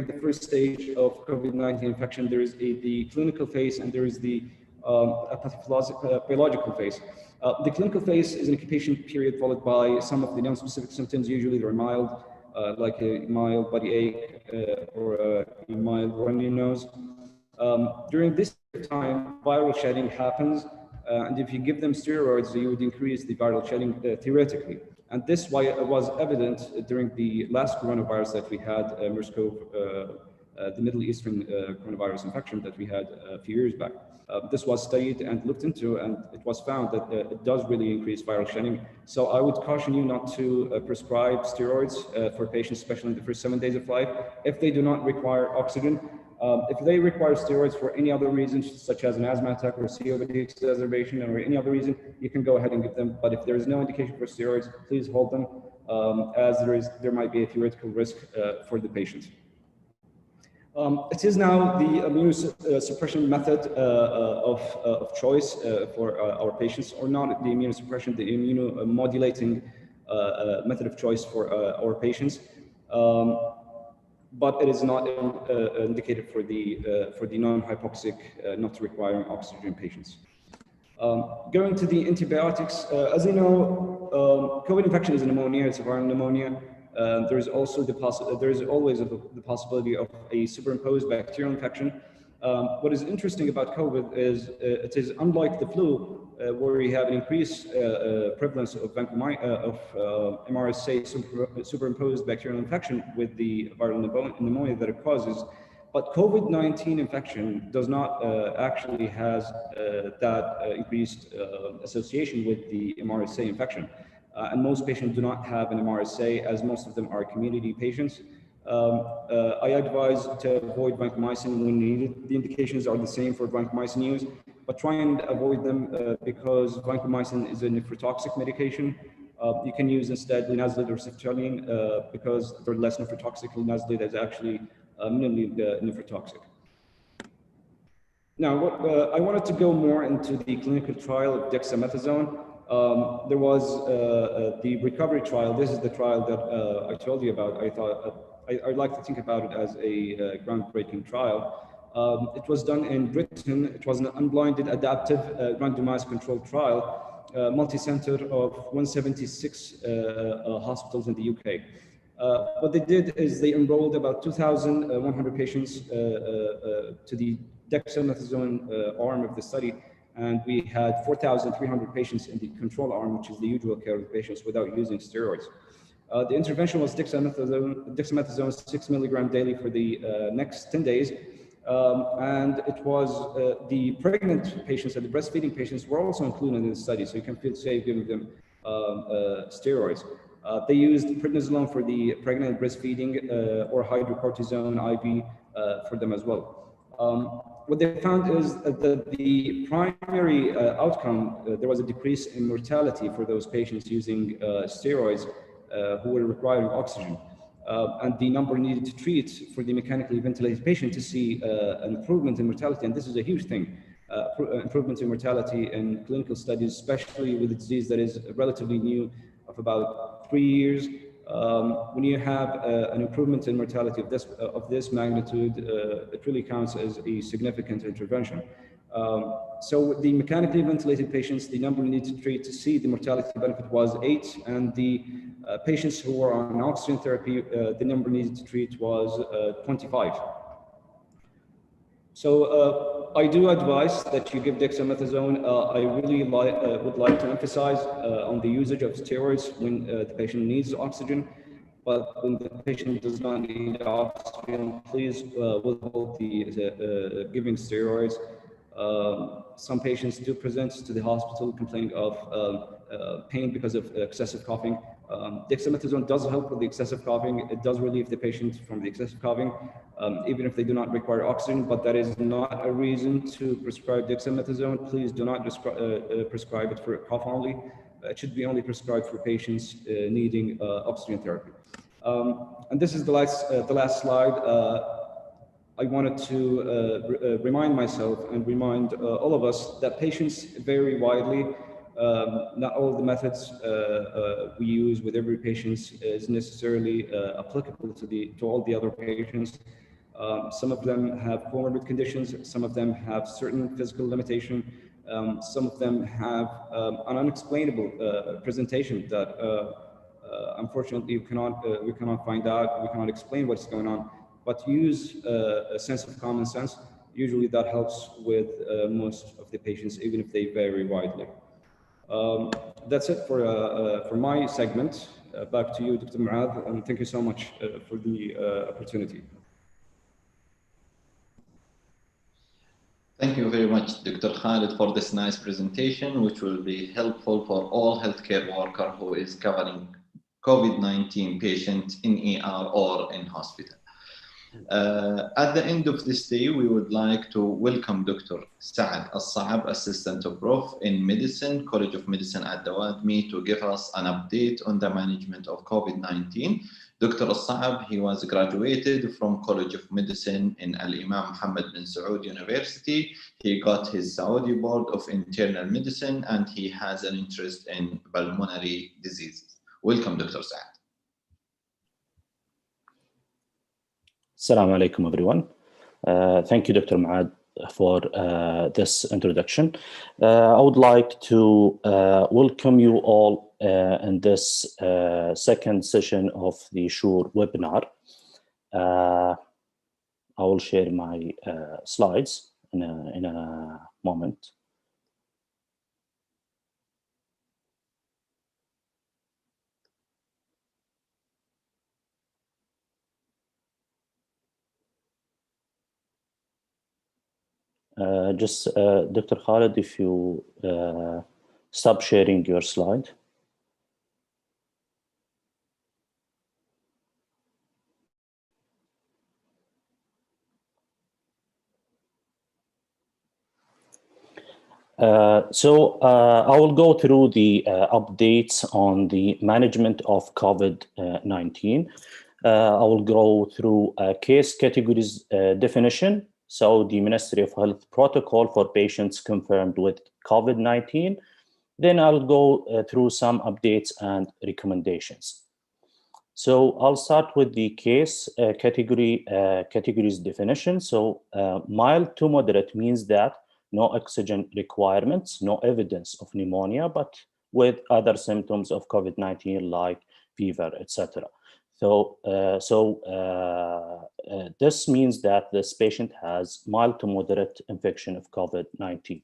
the first stage of COVID-19 infection. There is the clinical phase, and there is the pathological phase. The clinical phase is an incubation period followed by some of the non-specific symptoms. Usually they're mild, like a mild body ache or a mild runny nose. During this time, viral shedding happens. And if you give them steroids, you would increase the viral shedding theoretically. And this was evident during the last coronavirus that we had, MERS-CoV the Middle Eastern coronavirus infection that we had a few years back. This was studied and looked into, and it was found that it does really increase viral shedding. So I would caution you not to prescribe steroids for patients, especially in the first 7 days of life, if they do not require oxygen. If they require steroids for any other reasons, such as an asthma attack or COPD exacerbation or any other reason, you can go ahead and give them. But if there is no indication for steroids, please hold them, as there might be a theoretical risk for the patient. It is now the immunosuppression method of choice for our patients, or not the immunosuppression, the immunomodulating method of choice for our patients. But it is not indicated for the non-hypoxic, not requiring oxygen patients. Going to the antibiotics, as you know, COVID infection is a pneumonia, it's a viral pneumonia. There is also always the possibility of a superimposed bacterial infection. What is interesting about COVID is it is unlike the flu, where we have an increased prevalence of MRSA superimposed bacterial infection with the viral pneumonia that it causes. But COVID-19 infection does not actually has that increased association with the MRSA infection. And most patients do not have an MRSA, as most of them are community patients. I advise to avoid vancomycin when needed. The indications are the same for vancomycin use, but try and avoid them because vancomycin is a nephrotoxic medication. You can use instead linezolid or ceftriaxone because they're less nephrotoxic. Linezolid is actually minimally nephrotoxic. Now, I wanted to go more into the clinical trial of dexamethasone. There was the recovery trial. This is the trial that I told you about. I thought I'd like to think about it as a groundbreaking trial. It was done in Britain. It was an unblinded, adaptive, randomized controlled trial, multi-center of 176 hospitals in the UK. What they did is they enrolled about 2,100 patients to the dexamethasone arm of the study, and we had 4,300 patients in the control arm, which is the usual care of patients without using steroids. The intervention was dexamethasone 6 milligram daily for the next 10 days. And it was the pregnant patients and the breastfeeding patients were also included in the study, so you can feel safe giving them steroids. They used prednisolone for the pregnant breastfeeding or hydrocortisone IV for them as well. What they found is that the primary outcome, there was a decrease in mortality for those patients using steroids who were requiring oxygen. And the number needed to treat for the mechanically ventilated patient to see an improvement in mortality. And this is a huge thing, improvement in mortality in clinical studies, especially with a disease that is relatively new of about 3 years. When you have an improvement in mortality of this magnitude, it really counts as a significant intervention. So the mechanically ventilated patients, the number we need to treat to see the mortality benefit was 8, and the patients who were on oxygen therapy, the number needed to treat was 25. So I do advise that you give dexamethasone. I really would like to emphasize on the usage of steroids when the patient needs oxygen, but when the patient does not need oxygen, please withhold the giving steroids. Some patients do present to the hospital complaining of pain because of excessive coughing. Dexamethasone does help with the excessive coughing. It does relieve the patient from the excessive coughing, even if they do not require oxygen, but that is not a reason to prescribe dexamethasone. Please do not prescribe it for cough only. It should be only prescribed for patients needing oxygen therapy. And this is the last slide. I wanted to remind myself and remind all of us that patients vary widely. Not all the methods we use with every patient is necessarily applicable to all the other patients. Some of them have comorbid conditions. Some of them have certain physical limitation. Some of them have an unexplainable presentation that unfortunately we cannot find out. We cannot explain what's going on. But use a sense of common sense. Usually that helps with most of the patients, even if they vary widely. That's it for my segment. Back to you, Dr. Muad, and thank you so much for the opportunity. Thank you very much, Dr. Khalid, for this nice presentation, which will be helpful for all healthcare worker who is covering COVID-19 patient in ER or in hospital. At the end of this day, we would like to welcome Dr. Saad Al-Saab, Assistant of Prof in Medicine, College of Medicine at Dawadmi, to give us an update on the management of COVID-19. Dr. Al-Saab, he was graduated from College of Medicine in Al-Imam Mohammed bin Saud University. He got his Saudi Board of Internal Medicine, and he has an interest in pulmonary diseases. Welcome, Dr. Saad. Assalamu alaikum, everyone. Thank you, Dr. Maad, for this introduction. I would like to welcome you all in this second session of the SURE webinar. I will share my slides in a moment. Dr. Khalid, if you stop sharing your slide. I will go through the updates on the management of COVID-19. I will go through case categories definition. So the Ministry of Health protocol for patients confirmed with COVID-19. Then I'll go through some updates and recommendations. So I'll start with the case categories definition. So mild to moderate means that no oxygen requirements, no evidence of pneumonia, but with other symptoms of COVID-19 like fever, etc. So this means that this patient has mild to moderate infection of COVID-19.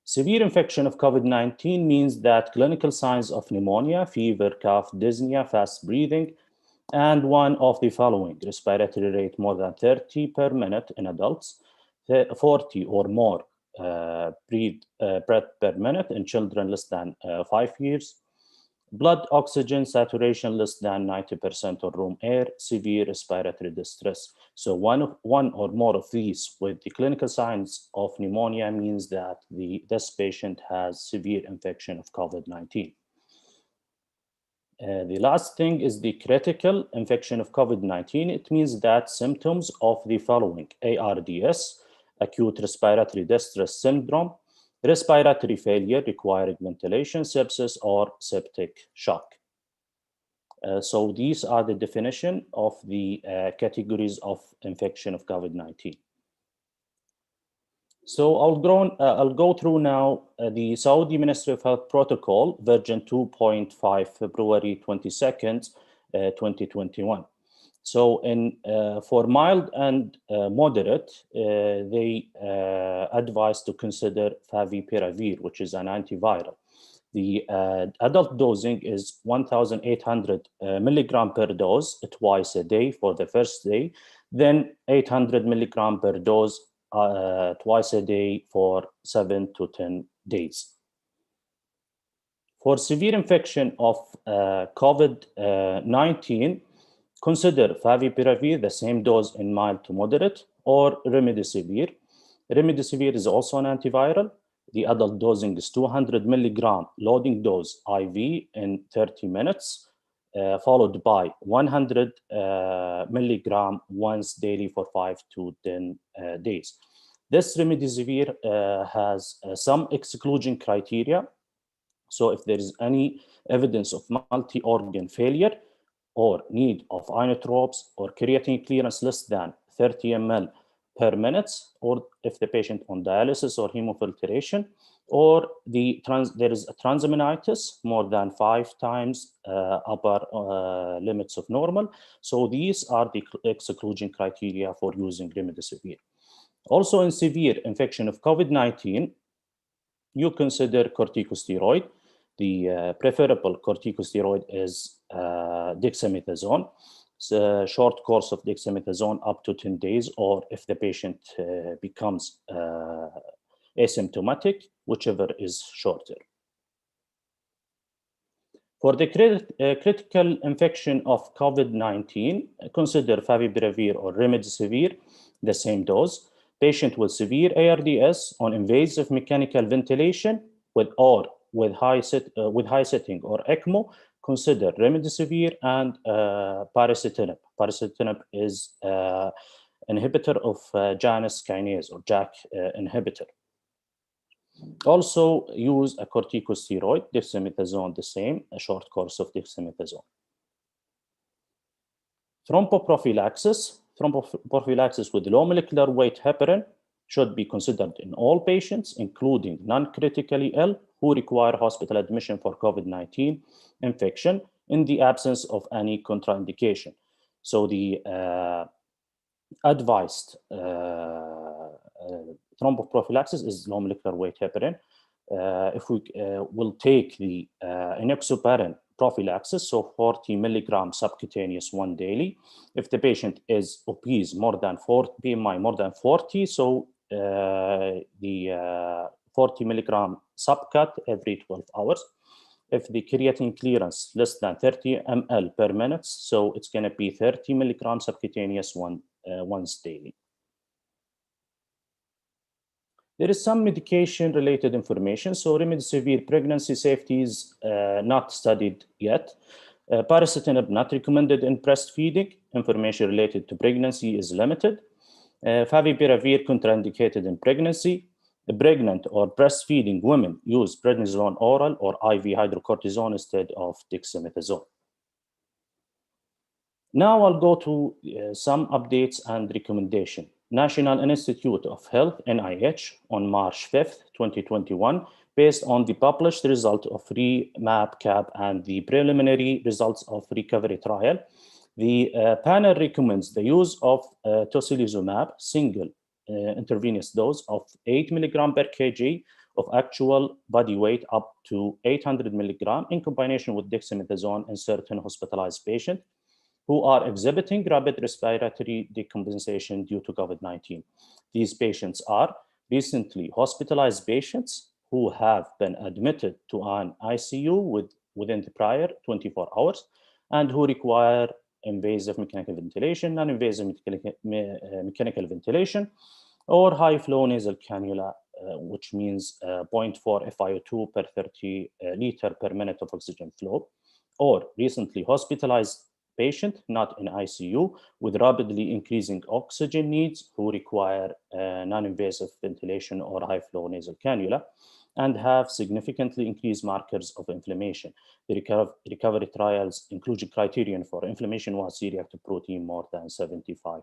Severe infection of COVID-19 means that clinical signs of pneumonia, fever, cough, dyspnea, fast breathing, and one of the following: respiratory rate more than 30 per minute in adults, 40 or more breath per minute in children less than 5 years, blood oxygen saturation less than 90% of room air, severe respiratory distress. So one or more of these with the clinical signs of pneumonia means that this patient has severe infection of COVID-19. The last thing is the critical infection of COVID-19. It means that symptoms of the following: ARDS, acute respiratory distress syndrome, respiratory failure requiring ventilation, sepsis, or septic shock. So these are the definition of the categories of infection of COVID-19. So I'll go through now the Saudi Ministry of Health protocol, version 2.5, February 22nd, 2021. So for mild and moderate, they advise to consider favipiravir, which is an antiviral. The adult dosing is 1,800 milligram per dose twice a day for the first day, then 800 milligram per dose twice a day for 7 to 10 days. For severe infection of COVID-19, consider favipiravir, the same dose in mild to moderate, or remdesivir. Remdesivir is also an antiviral. The adult dosing is 200 milligram loading dose IV in 30 minutes, followed by 100 milligram once daily for 5 to 10 days. This remdesivir has some exclusion criteria. So if there is any evidence of multi-organ failure, or need of inotropes, or creatinine clearance less than 30 ml per minute, or if the patient on dialysis or hemofiltration, or there is a transaminitis more than 5 times upper limits of normal. So these are the exclusion criteria for using remdesivir. Also in severe infection of COVID-19, you consider corticosteroid. The preferable corticosteroid is dexamethasone. short course of dexamethasone up to 10 days, or if the patient becomes asymptomatic, whichever is shorter. For the critical infection of COVID-19, consider favipiravir or remdesivir, the same dose. Patient with severe ARDS on invasive mechanical ventilation with high setting or ECMO, consider remdesivir and baricitinib. Baricitinib is inhibitor of Janus kinase or JAK inhibitor. Also use a corticosteroid, dexamethasone, the same, a short course of dexamethasone. Thromboprophylaxis. Thromboprophylaxis with low molecular weight heparin should be considered in all patients, including non-critically ill who require hospital admission for COVID-19 infection in the absence of any contraindication. So the advised thromboprophylaxis is low molecular weight heparin. If we will take the enoxaparin prophylaxis, so 40 milligrams subcutaneous one daily. If the patient is obese, more than 40, BMI more than 40, so the 40 milligram subcut every 12 hours. If the creatine clearance less than 30 ml per minute, so it's going to be 30 milligrams subcutaneous once daily. There is some medication-related information. So remdesivir pregnancy safety is not studied yet. Baricitinib not recommended in breastfeeding. Information related to pregnancy is limited. Favipiravir contraindicated in pregnancy. Pregnant or breastfeeding women use prednisone oral or IV hydrocortisone instead of dexamethasone. Now I'll go to some updates and recommendation. National Institute of Health, NIH, on March 5th, 2021, based on the published result of REMAP-CAP and the preliminary results of recovery trial, the panel recommends the use of tocilizumab, single intravenous dose of 8 milligram per kg of actual body weight up to 800 milligram in combination with dexamethasone in certain hospitalized patients who are exhibiting rapid respiratory decompensation due to COVID-19. These patients are recently hospitalized patients who have been admitted to an ICU within the prior 24 hours and who require invasive mechanical ventilation, non-invasive mechanical ventilation, or high-flow nasal cannula, which means 0.4 FiO2 per 30 liter per minute of oxygen flow, or recently hospitalized patient not in ICU with rapidly increasing oxygen needs who require non-invasive ventilation or high-flow nasal cannula and have significantly increased markers of inflammation. The recovery trials inclusion criterion for inflammation was C-reactive protein more than 75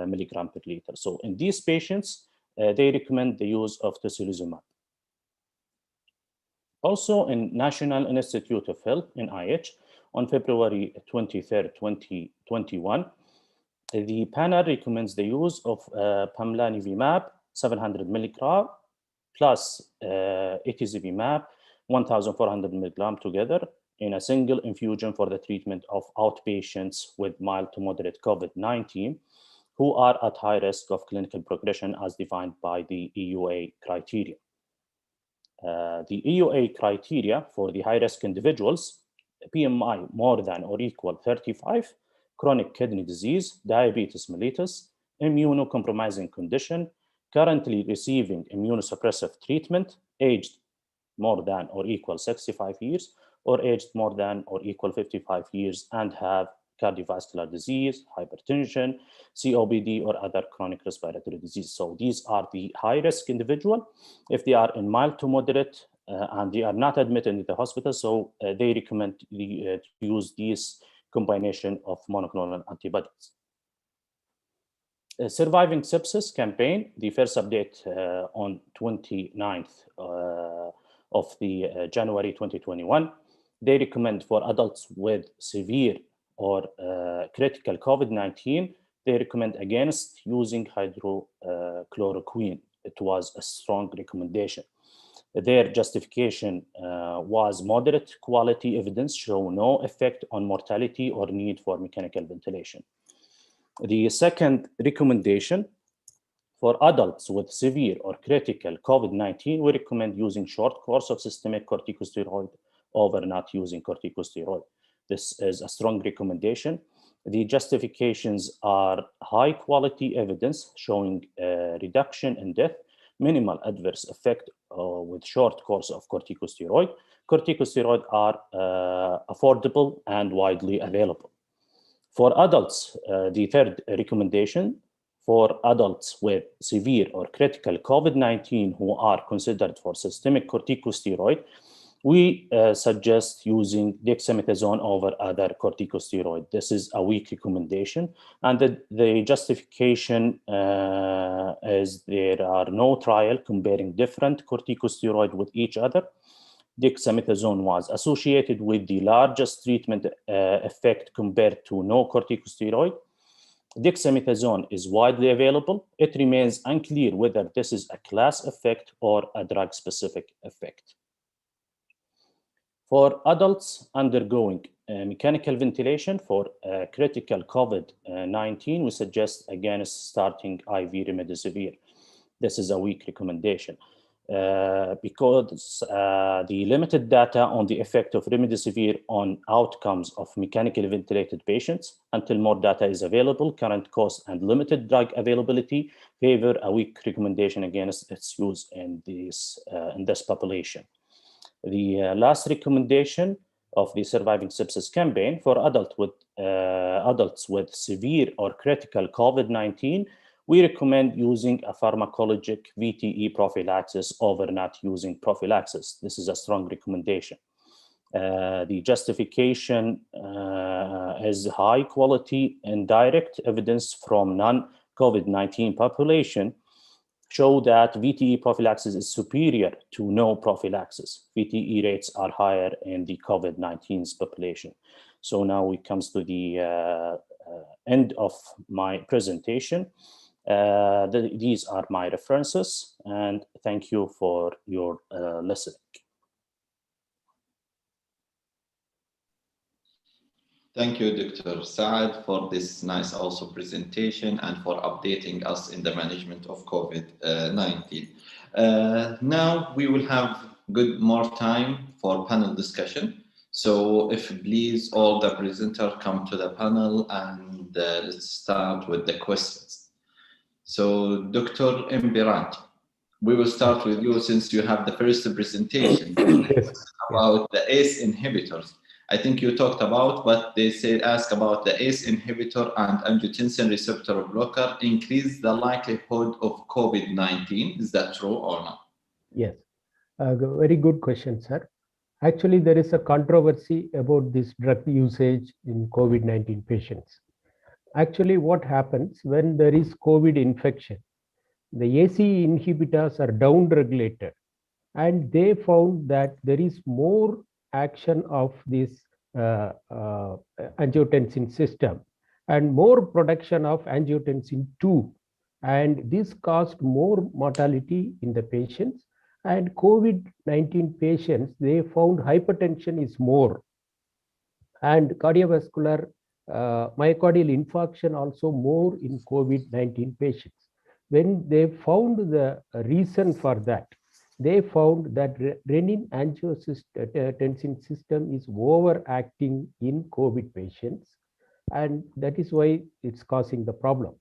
milligram per liter. So in these patients, they recommend the use of tocilizumab. Also in National Institute of Health, NIH, on February 23rd, 2021, the panel recommends the use of pamlanivimab 700 milligram plus itezolizumab 1,400 milligram together in a single infusion for the treatment of outpatients with mild to moderate COVID-19 who are at high risk of clinical progression as defined by the EUA criteria. The EUA criteria for the high-risk individuals, BMI more than or equal 35, chronic kidney disease, diabetes mellitus, immunocompromising condition, currently receiving immunosuppressive treatment, aged more than or equal 65 years, or aged more than or equal 55 years and have cardiovascular disease, hypertension, COPD, or other chronic respiratory disease. So these are the high-risk individual. If they are in mild to moderate and they are not admitted into the hospital, so they recommend to use this combination of monoclonal antibodies. Surviving Sepsis campaign, the first update on 29th of the January 2021. They recommend for adults with severe or critical COVID-19, they recommend against using hydrochloroquine it was a strong recommendation. Their justification was moderate quality evidence show no effect on mortality or need for mechanical ventilation. The second recommendation, for adults with severe or critical COVID-19, we recommend using short course of systemic corticosteroid over not using corticosteroid. This is a strong recommendation. The justifications are high quality evidence showing a reduction in death, minimal adverse effect with short course of corticosteroid. Corticosteroids are affordable and widely available. For adults, the third recommendation, for adults with severe or critical COVID-19 who are considered for systemic corticosteroid, we suggest using dexamethasone over other corticosteroid. This is a weak recommendation, and the justification is there are no trial comparing different corticosteroid with each other. Dexamethasone was associated with the largest treatment effect compared to no corticosteroid. Dexamethasone is widely available. It remains unclear whether this is a class effect or a drug-specific effect. For adults undergoing mechanical ventilation for critical COVID-19, we suggest against starting IV remdesivir. This is a weak recommendation because the limited data on the effect of remdesivir on outcomes of mechanically ventilated patients. Until more data is available, current cost and limited drug availability favor a weak recommendation against its use in this population. The last recommendation of the Surviving Sepsis campaign, for adults with severe or critical COVID-19, we recommend using a pharmacologic VTE prophylaxis over not using prophylaxis. This is a strong recommendation. The justification is high quality and direct evidence from non-COVID-19 population show that VTE prophylaxis is superior to no prophylaxis. VTE rates are higher in the COVID-19's population. So now we comes to the end of my presentation. These are my references, and thank you for your listening. Thank you, Dr. Saad, for this nice also presentation and for updating us in the management of COVID-19. Now we will have more time for panel discussion. So if please all the presenters come to the panel and let's start with the questions. So Dr. Mbiraj, we will start with you since you have the first presentation about the ACE inhibitors. I think you talked about, but they ask about the ACE inhibitor and angiotensin receptor blocker increase the likelihood of COVID-19. Is that true or not? Yes, very good question, sir. Actually, there is a controversy about this drug usage in COVID-19 patients. Actually, what happens when there is COVID infection, the ACE inhibitors are downregulated, and they found that there is more action of this angiotensin system and more production of angiotensin 2, and this caused more mortality in the patients. And COVID-19 patients, they found hypertension is more, and cardiovascular myocardial infarction also more in COVID-19 patients. When they found the reason for that, they found that renin-angiotensin system is overacting in COVID patients, and that is why it's causing the problem.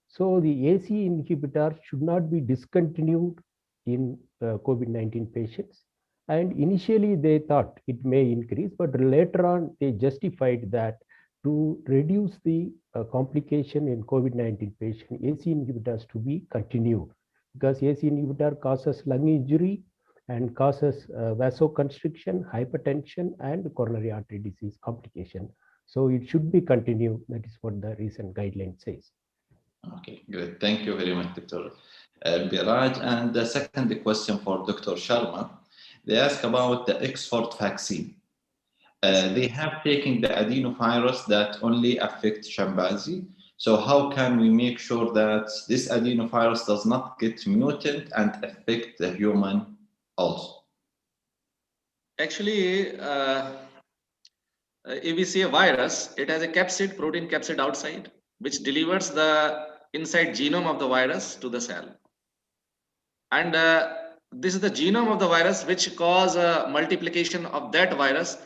So the ACE inhibitor should not be discontinued in COVID-19 patients. And initially they thought it may increase, but later on they justified that to reduce the complication in COVID-19 patient, ACE inhibitors to be continued, because ACE inhibitor causes lung injury and causes vasoconstriction, hypertension, and coronary artery disease complication. So it should be continued. That is what the recent guideline says. Okay, good. Thank you very much, Dr. Mbiraj. And the second question for Dr. Sharma, they ask about the Oxford vaccine. They have taken the adenovirus that only affects chimpanzee. So how can we make sure that this adenovirus does not get mutant and affect the human also? Actually, if we see a virus, it has a capsid, protein capsid outside, which delivers the inside genome of the virus to the cell. And this is the genome of the virus which cause multiplication of that virus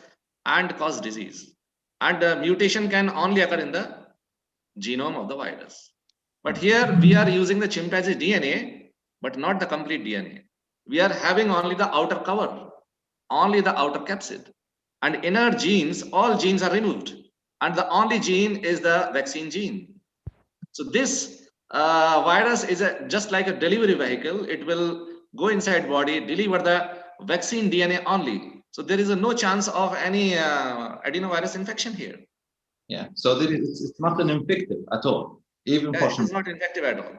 and cause disease. And mutation can only occur in the genome of the virus. But here we are using the chimpanzee DNA, but not the complete DNA. We are having only the outer cover, only the outer capsid. And inner genes, all genes are removed. And the only gene is the vaccine gene. So this virus is just like a delivery vehicle. It will go inside body, deliver the vaccine DNA only. So there is no chance of any adenovirus infection here. Yeah, so it's not an infective at all, even for it's not infective at all.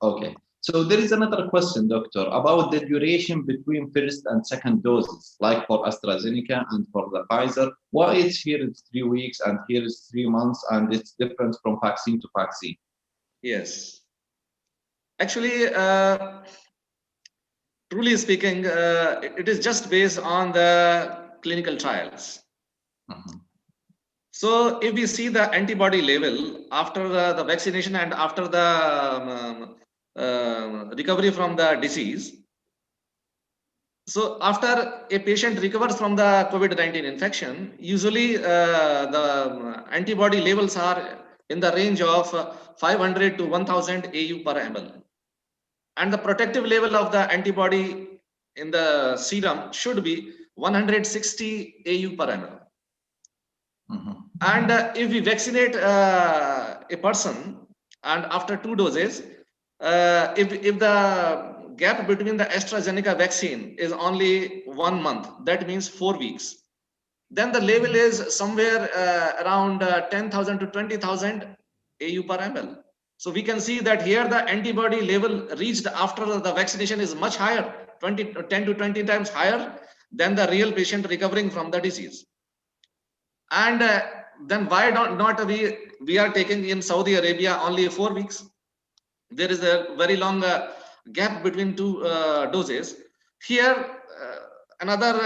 Okay, so there is another question, doctor, about the duration between first and second doses, like for AstraZeneca and for the Pfizer. Why it's here it's 3 weeks and here is 3 months, and it's different from vaccine to vaccine? Yes, actually, truly speaking, it is just based on the clinical trials. So if we see the antibody level after the vaccination and after the recovery from the disease, so after a patient recovers from the COVID-19 infection, usually the antibody levels are in the range of 500 to 1000 AU per ml. And the protective level of the antibody in the serum should be 160 AU per ml. And if we vaccinate a person and after 2 doses, if the gap between the AstraZeneca vaccine is only 1 month, that means 4 weeks, then the level is somewhere around 10,000 to 20,000 AU per ml. So we can see that here the antibody level reached after the vaccination is much higher, 10 to 20 times higher than the real patient recovering from the disease. And then why not we are taking in Saudi Arabia only 4 weeks? There is a very long gap between 2 doses. Here, another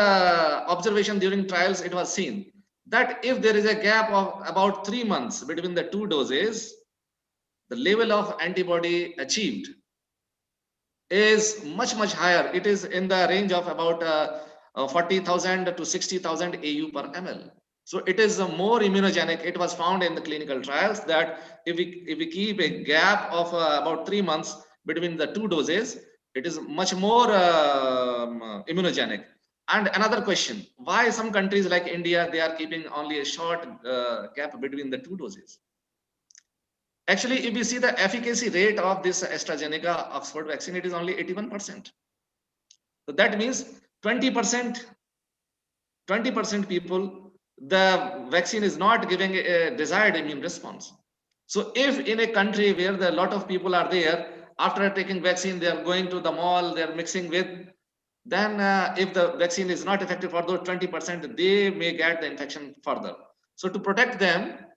observation during trials, it was seen that if there is a gap of about 3 months between the 2 doses, the level of antibody achieved is much higher. It is in the range of about 40,000 to 60,000 AU per ml. So it is more immunogenic. It was found in the clinical trials that if we keep a gap of about 3 months between the 2 doses, it is much more immunogenic. And another question, why some countries like India, they are keeping only a short gap between the 2 doses? Actually, if we see the efficacy rate of this AstraZeneca Oxford vaccine, it is only 81%. So that means 20% people, the vaccine is not giving a desired immune response. So if in a country where a lot of people are there, after taking vaccine, they are going to the mall, they are mixing with, then if the vaccine is not effective for those 20%, they may get the infection further. So to protect them,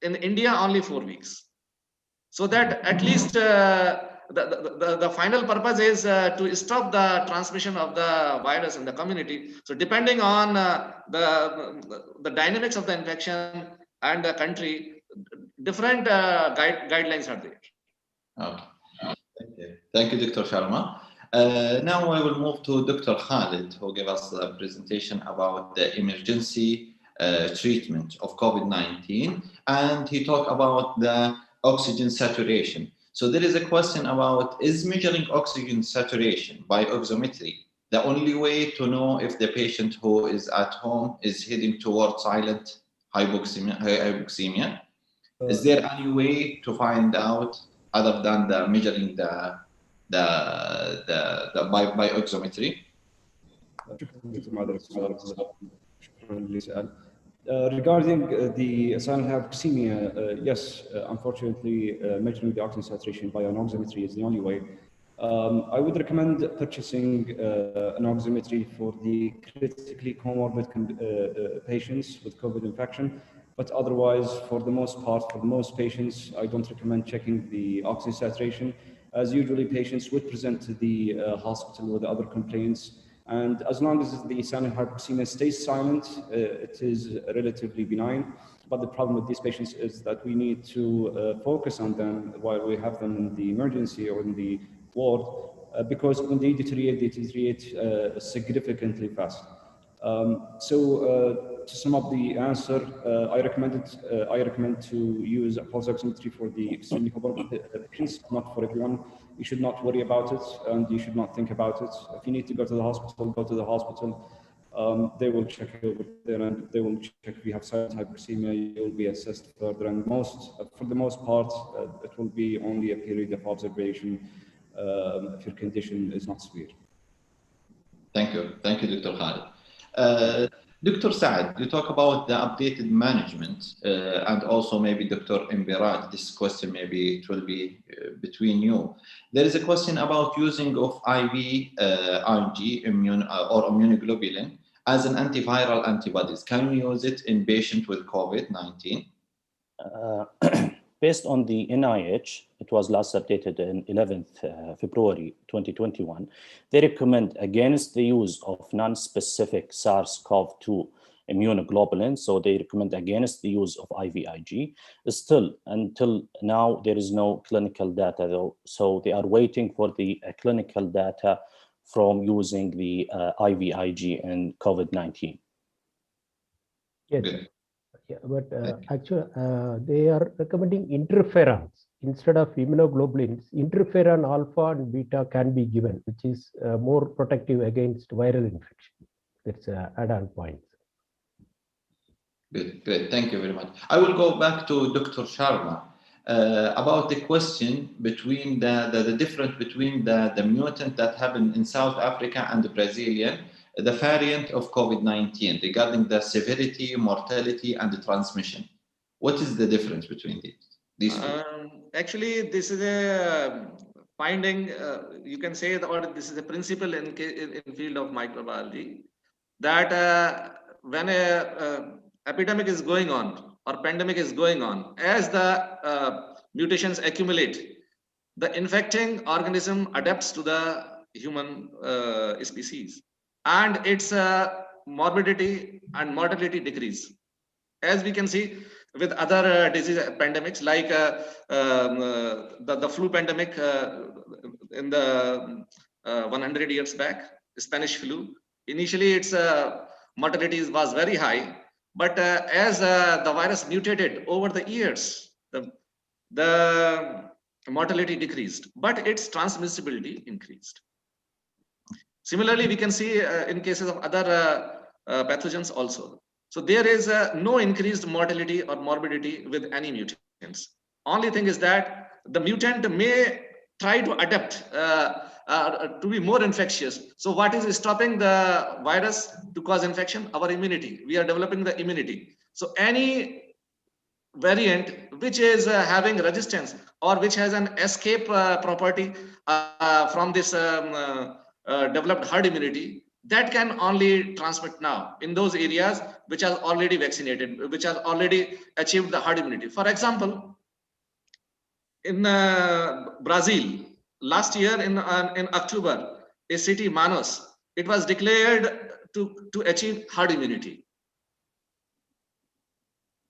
in India, only 4 weeks. So that at least the final purpose is to stop the transmission of the virus in the community. So depending on the dynamics of the infection and the country, different guidelines are there. Okay. Thank you, Dr. Sharma. Now I will move to Dr. Khalid, who gave us a presentation about the emergency treatment of COVID-19, and he talked about the oxygen saturation. So there is a question about, is measuring oxygen saturation by oximetry the only way to know if the patient who is at home is heading towards silent hypoxemia? Is there any way to find out other than the measuring the by oximetry? Regarding the silent hypoxemia, yes, unfortunately, measuring the oxygen saturation by an oximetry is the only way. I would recommend purchasing an oximetry for the critically comorbid patients with COVID infection. But otherwise, for the most part, for most patients, I don't recommend checking the oxygen saturation, as usually patients would present to the hospital with other complaints. And as long as the silent hypoxemia stays silent, it is relatively benign. But the problem with these patients is that we need to focus on them while we have them in the emergency or in the ward, because when they deteriorate significantly fast. To sum up the answer, I recommend to use a pulse oximetry for the extremely comorbid patients, not for everyone. You should not worry about it, and you should not think about it. If you need to go to the hospital, go to the hospital. They will check you over there, and they will check if you have silent hypoxemia. You will be assessed further, and for the most part, it will be only a period of observation if your condition is not severe. Thank you, Dr. Khalid. Dr. Saad, you talk about the updated management, and also maybe Dr. Imbirat, this question maybe it will be between you. There is a question about using of IV Ig or immunoglobulin as an antiviral antibodies. Can we use it in patients with COVID-19? Based on the NIH, it was last updated in 11th February 2021, they recommend against the use of non-specific SARS-CoV-2 immunoglobulin. So they recommend against the use of IVIG. Still, until now, there is no clinical data though. So they are waiting for the clinical data from using the IVIG in COVID-19. Yes. Yeah, but actually, they are recommending interferons instead of immunoglobulins. Interferon alpha and beta can be given, which is more protective against viral infection. That's an add-on point. Good. Thank you very much. I will go back to Dr. Sharma about the question between the difference between the mutant that happened in South Africa and the Brazilian, the variant of COVID-19 regarding the severity, mortality, and the transmission. What is the difference between these two? Actually, this is a finding, you can say, or this is a principle in field of microbiology, that when a epidemic is going on or pandemic is going on, as the mutations accumulate, the infecting organism adapts to the human species, and its morbidity and mortality decrease. As we can see with other disease pandemics, like the flu pandemic in the 100 years back, Spanish flu. Initially, its mortality was very high, but as the virus mutated over the years, the mortality decreased, but its transmissibility increased. Similarly, we can see in cases of other pathogens also. So there is no increased mortality or morbidity with any mutants. Only thing is that the mutant may try to adapt to be more infectious. So what is stopping the virus to cause infection? Our immunity. We are developing the immunity. So any variant which is having resistance or which has an escape property from this developed herd immunity, that can only transmit now in those areas which are already vaccinated, which are already achieved the herd immunity. For example, in Brazil, last year in October, a city, Manaus, it was declared to achieve herd immunity.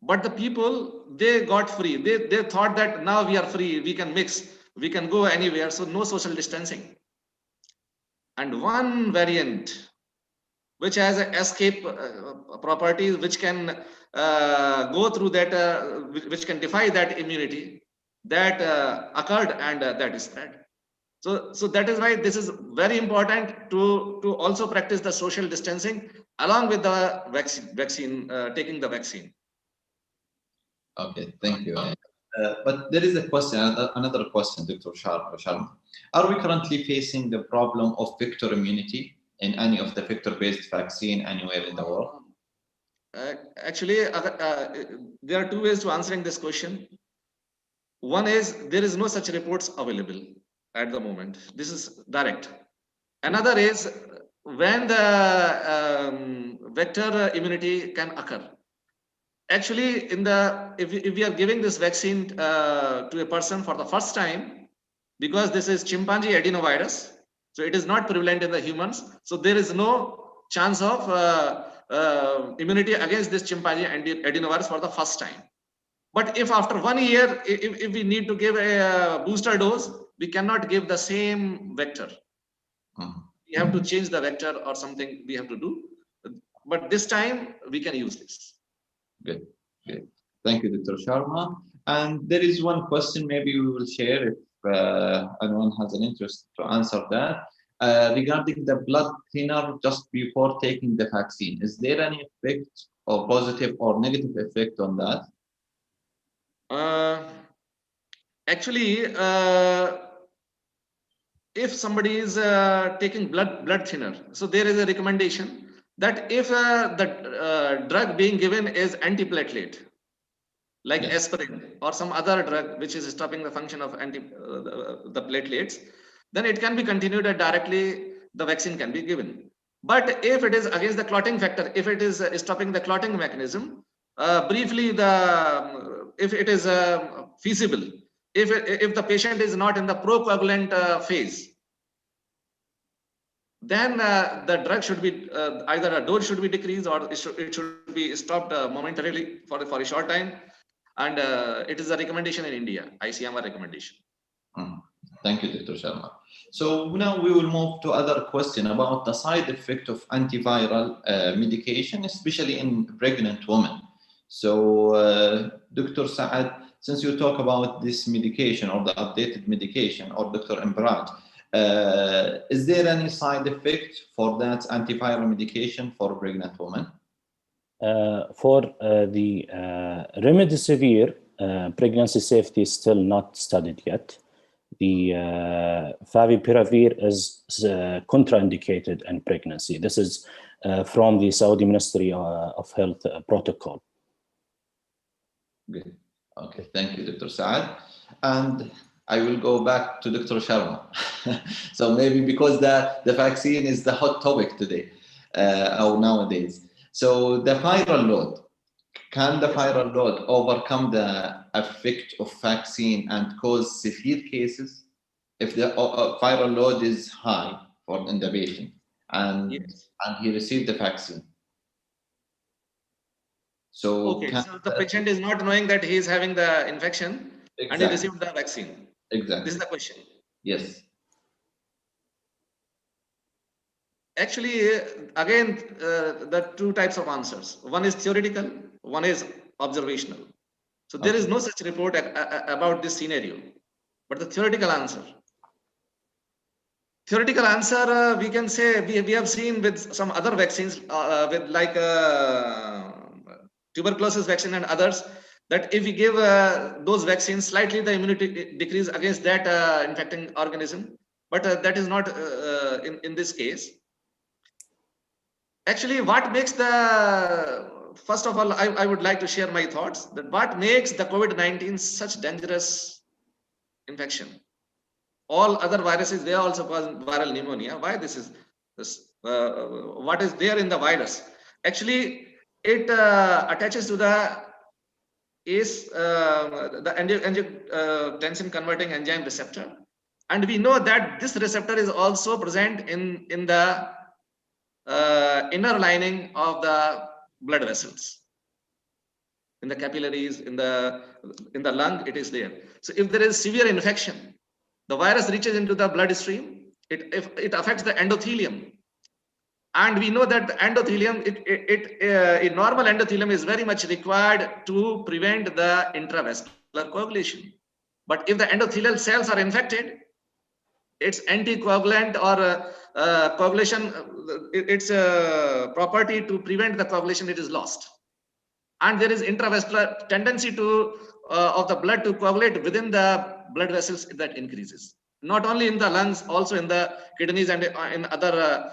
But the people, they got free. They thought that now we are free, we can mix, we can go anywhere, so no social distancing. And one variant which has escape properties, which can go through that, which can defy that immunity, that occurred, and that is spread. So that is why this is very important to also practice the social distancing along with the vaccine, taking the vaccine. Okay, thank you. But there is a question, another question, Dr. Sharma. Are we currently facing the problem of vector immunity in any of the vector-based vaccine anywhere in the world? Actually, there are two ways to answering this question. One is there is no such reports available at the moment. This is direct. Another is when the vector immunity can occur. Actually, if we are giving this vaccine to a person for the first time, because this is chimpanzee adenovirus, so it is not prevalent in the humans, so there is no chance of immunity against this chimpanzee adenovirus for the first time. But if after 1 year, if we need to give a booster dose, we cannot give the same vector. We have to change the vector or something we have to do. But this time we can use this. Good. Good. Thank you, Dr. Sharma. And there is one question maybe we will share if anyone has an interest to answer that. Regarding the blood thinner just before taking the vaccine, is there any effect or positive or negative effect on that? Actually, if somebody is taking blood thinner, so there is a recommendation that if the drug being given is antiplatelet, like Yes. aspirin or some other drug which is stopping the function of the platelets, then it can be continued and directly the vaccine can be given. But if it is against the clotting factor, if it is stopping the clotting mechanism, briefly, if it is feasible, if the patient is not in the procoagulant phase, then the drug should be either a dose should be decreased or it should be stopped momentarily for a short time. And it is a recommendation in India, ICMR recommendation. Thank you, Dr. Sharma. So now we will move to other question about the side effect of antiviral medication, especially in pregnant women. So Dr. Saad, since you talk about this medication or the updated medication, or Dr. Imraj, is there any side effect for that antiviral medication for pregnant women? For the remdesivir, pregnancy safety is still not studied yet. The favipiravir is contraindicated in pregnancy. This is from the Saudi Ministry of Health protocol. Good. Okay, thank you, Dr. Saad. And I will go back to Dr. Sharma. So maybe because the vaccine is the hot topic today or nowadays. So the viral load, can the viral load overcome the effect of vaccine and cause severe cases if the viral load is high in the patient and he received the vaccine? So, okay, so the patient is not knowing that he is having the infection and he received the vaccine. Exactly. This is the question. Yes. Actually, again, the two types of answers. One is theoretical, one is observational. So there is no such report about this scenario. But the theoretical answer. Theoretical answer, we can say, we have seen with some other vaccines, with like tuberculosis vaccine and others, that if we give those vaccines, slightly the immunity decrease against that infecting organism. But that is not in this case. Actually, what makes first of all, I would like to share my thoughts that what makes the COVID-19 such dangerous infection. All other viruses, they also cause viral pneumonia. Why this is this? What is there in the virus? Actually, it attaches to the ACE, the angiotensin converting enzyme receptor, and we know that this receptor is also present in the inner lining of the blood vessels, in the capillaries, in the lung, it is there. So if there is severe infection, the virus reaches into the bloodstream, it affects the endothelium. And we know that the endothelium, a normal endothelium is very much required to prevent the intravascular coagulation. But if the endothelial cells are infected, its anticoagulant or coagulation, its property to prevent the coagulation, it is lost. And there is intravascular tendency of the blood to coagulate within the blood vessels that increases. Not only in the lungs, also in the kidneys and in other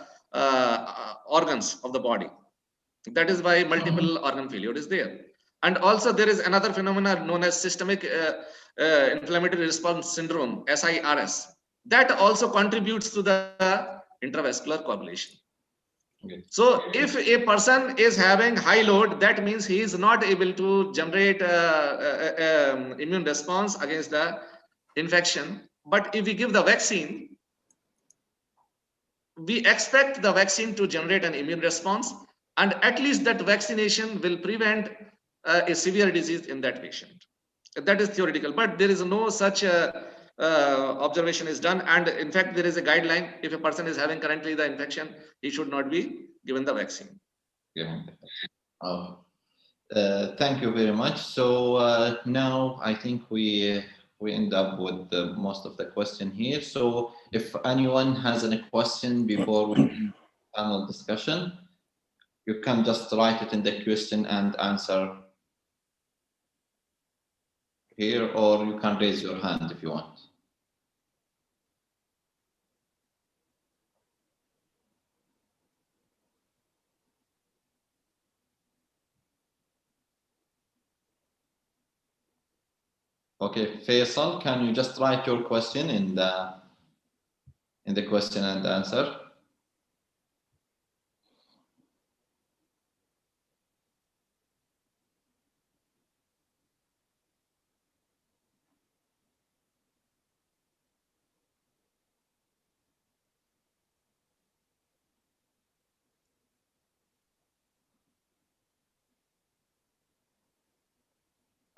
organs of the body. That is why multiple organ failure is there. And also there is another phenomenon known as systemic inflammatory response syndrome, SIRS. That also contributes to the intravascular coagulation. Okay. So if a person is having high load, that means he is not able to generate immune response against the infection. But if we give the vaccine, we expect the vaccine to generate an immune response, and at least that vaccination will prevent a severe disease in that patient. That is theoretical, but there is no such observation is done. And in fact, there is a guideline. If a person is having currently the infection, he should not be given the vaccine. Yeah. Thank you very much. So now I think we end up with most of the question here. So if anyone has any question before we end the panel discussion, you can just write it in the question and answer here, or you can raise your hand if you want. Okay, Faisal, can you just write your question in the question and answer?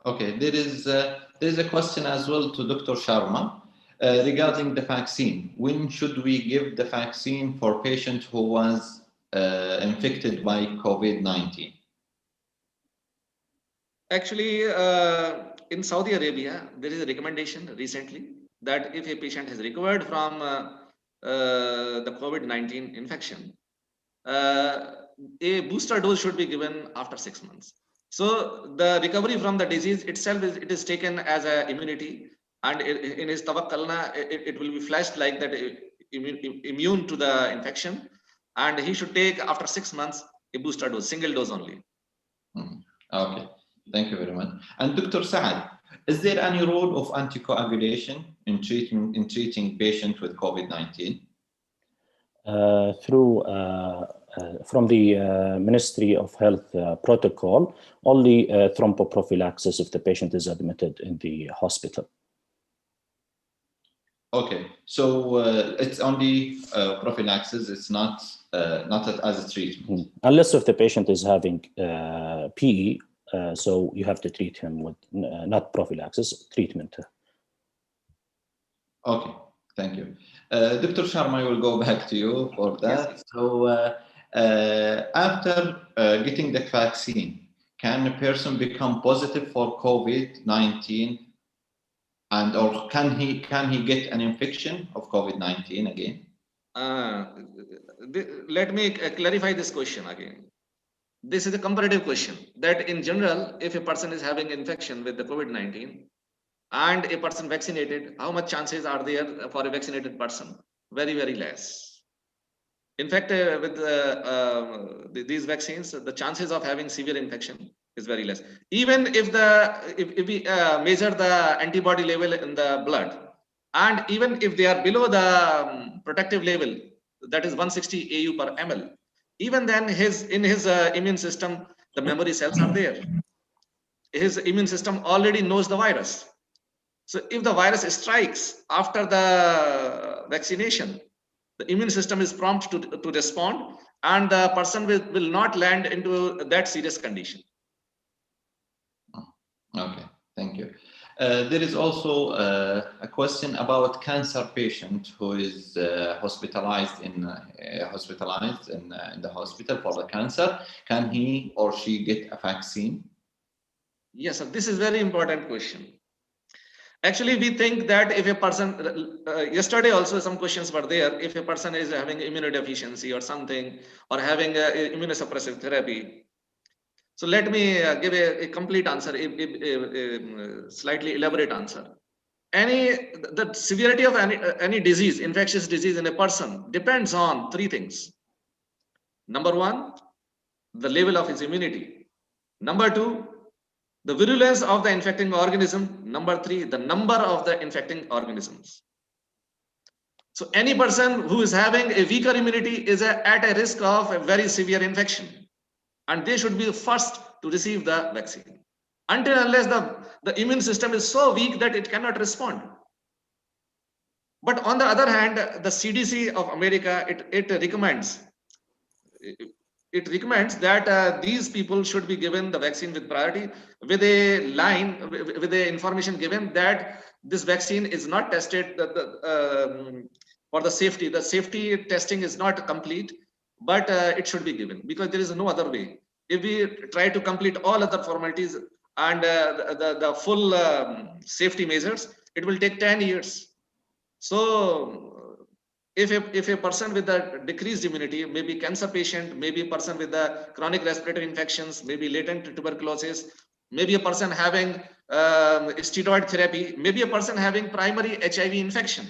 Okay, there is a question as well to Dr. Sharma regarding the vaccine. When should we give the vaccine for patient who was infected by COVID-19? Actually, in Saudi Arabia, there is a recommendation recently that if a patient has recovered from the COVID-19 infection, a booster dose should be given after 6 months. So the recovery from the disease itself is taken as a immunity, and in his tawakkalna, it will be flashed like that immune to the infection, and he should take after 6 months a booster dose, single dose only. Okay, thank you very much. And Dr. Saad, is there any role of anticoagulation in treating patients with COVID-19? From the Ministry of Health protocol, only thromboprophylaxis if the patient is admitted in the hospital. Okay, so it's only prophylaxis. It's not as a treatment. Unless if the patient is having PE, so you have to treat him with not prophylaxis, treatment. Okay, thank you. Dr. Sharma, I will go back to you for that. Yes. So after getting the vaccine, can a person become positive for COVID-19, and or can he get an infection of COVID-19 again? Let me clarify this question again. This is a comparative question that in general, if a person is having infection with the COVID-19 and a person vaccinated, how much chances are there for a vaccinated person? Very, very less. In fact, with these vaccines, the chances of having severe infection is very less. Even if we measure the antibody level in the blood, and even if they are below the protective level, that is 160 AU per ml, even then in his immune system, the memory cells are there. His immune system already knows the virus. So if the virus strikes after the vaccination, the immune system is prompt to respond, and the person will not land into that serious condition. Okay, thank you. There is also a question about cancer patient who is hospitalized in the hospital for the cancer. Can he or she get a vaccine? Yes, this is very important question. Actually, we think that if a person, yesterday also some questions were there, if a person is having immunodeficiency or something, or having immunosuppressive therapy. So let me give a complete answer, a slightly elaborate answer. The severity of any disease, infectious disease in a person depends on three things. Number one, the level of his immunity. Number two, the virulence of the infecting organism. Number three, the number of the infecting organisms. So any person who is having a weaker immunity is at a risk of a very severe infection, and they should be the first to receive the vaccine until unless the immune system is so weak that it cannot respond. But on the other hand, the CDC of America, it recommends that these people should be given the vaccine with priority, with a line, with the information given that this vaccine is not tested for the safety. The safety testing is not complete, but it should be given because there is no other way. If we try to complete all other formalities and the full safety measures, it will take 10 years. So if a person with a decreased immunity, maybe cancer patient, maybe a person with the chronic respiratory infections, maybe latent tuberculosis, maybe a person having steroid therapy, maybe a person having primary HIV infection.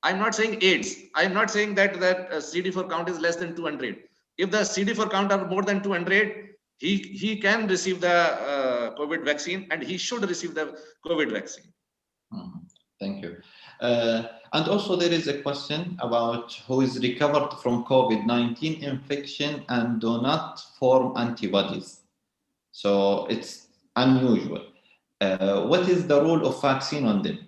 I'm not saying AIDS. I'm not saying that CD4 count is less than 200. If the CD4 count are more than 200, he can receive the COVID vaccine, and he should receive the COVID vaccine. Thank you. And also there is a question about who is recovered from COVID-19 infection and do not form antibodies. So it's unusual. What is the role of vaccine on them?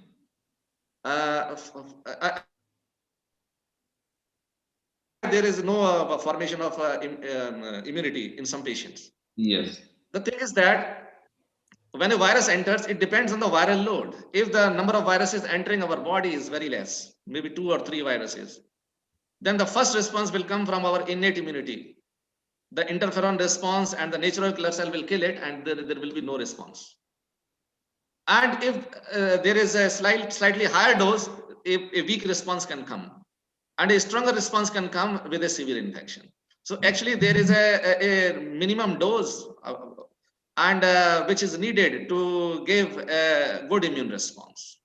There is no formation of immunity in some patients. Yes. The thing is that when a virus enters, it depends on the viral load. If the number of viruses entering our body is very less, maybe 2 or 3 viruses, then the first response will come from our innate immunity. The interferon response and the natural killer cell will kill it, and there will be no response. And if there is a slightly higher dose, a weak response can come, and a stronger response can come with a severe infection. So actually there is a minimum dose and which is needed to give a good immune response.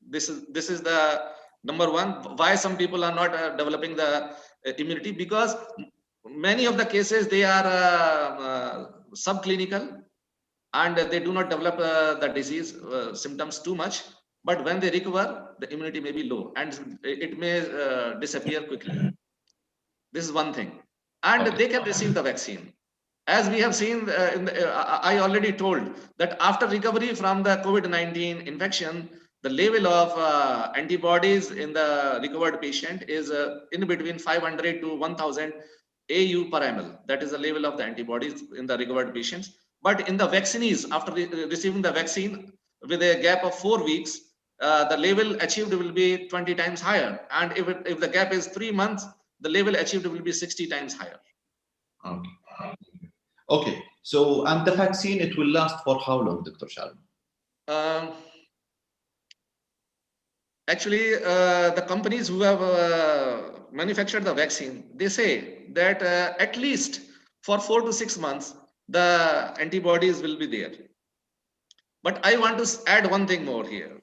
This is the number one. Why some people are not developing the immunity? Because many of the cases they are subclinical and they do not develop the disease symptoms too much. But when they recover, the immunity may be low and it may disappear quickly. This is one thing. And they can receive the vaccine. As we have seen, I already told that after recovery from the COVID-19 infection, the level of antibodies in the recovered patient is in between 500 to 1000 AU per ml. That is the level of the antibodies in the recovered patients. But in the vaccinees, after receiving the vaccine with a gap of 4 weeks, the level achieved will be 20 times higher. And if the gap is 3 months, the level achieved will be 60 times higher. Okay. Okay, so and the vaccine, it will last for how long, Dr. Shalom? Actually, the companies who have manufactured the vaccine, they say that at least for 4 to 6 months, the antibodies will be there. But I want to add one thing more here.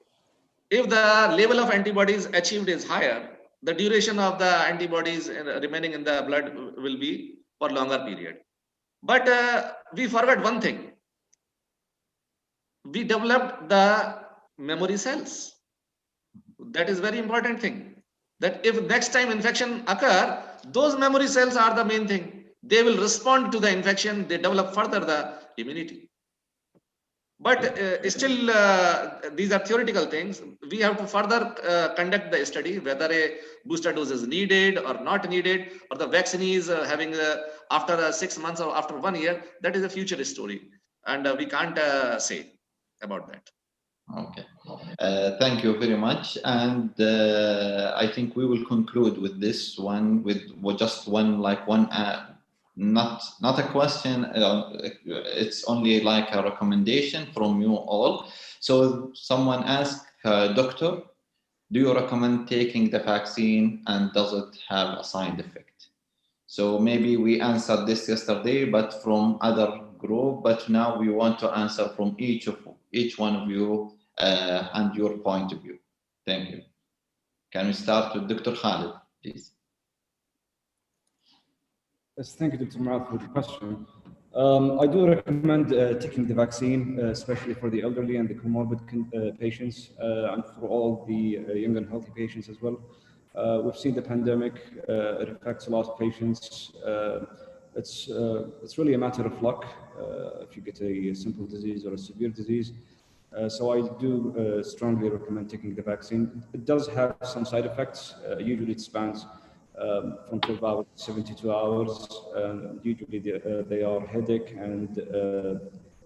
If the level of antibodies achieved is higher, the duration of the antibodies remaining in the blood will be for longer period. But we forgot one thing. We developed the memory cells. That is very important thing. That if next time infection occur, those memory cells are the main thing. They will respond to the infection. They develop further the immunity. But still, these are theoretical things. We have to further conduct the study whether a booster dose is needed or not needed, or the vaccine is having after 6 months or after 1 year. That is a future story, and we can't say about that. Okay, thank you very much, and I think we will conclude with this one with just one not a question, it's only like a recommendation from you all. So someone asked, doctor, do you recommend taking the vaccine and does it have a side effect? So maybe we answered this yesterday, but from other group, but now we want to answer from each one of you and your point of view. Thank you. Can we start with Dr. Khalid, please? Yes, thank you, Dr. Mu'adh, for the question. I do recommend taking the vaccine, especially for the elderly and the comorbid patients, and for all the young and healthy patients as well. We've seen the pandemic, it affects a lot of patients. It's really a matter of luck if you get a simple disease or a severe disease. So I do strongly recommend taking the vaccine. It does have some side effects. Usually it spans from 12 hours to 72 hours. Usually they are headache and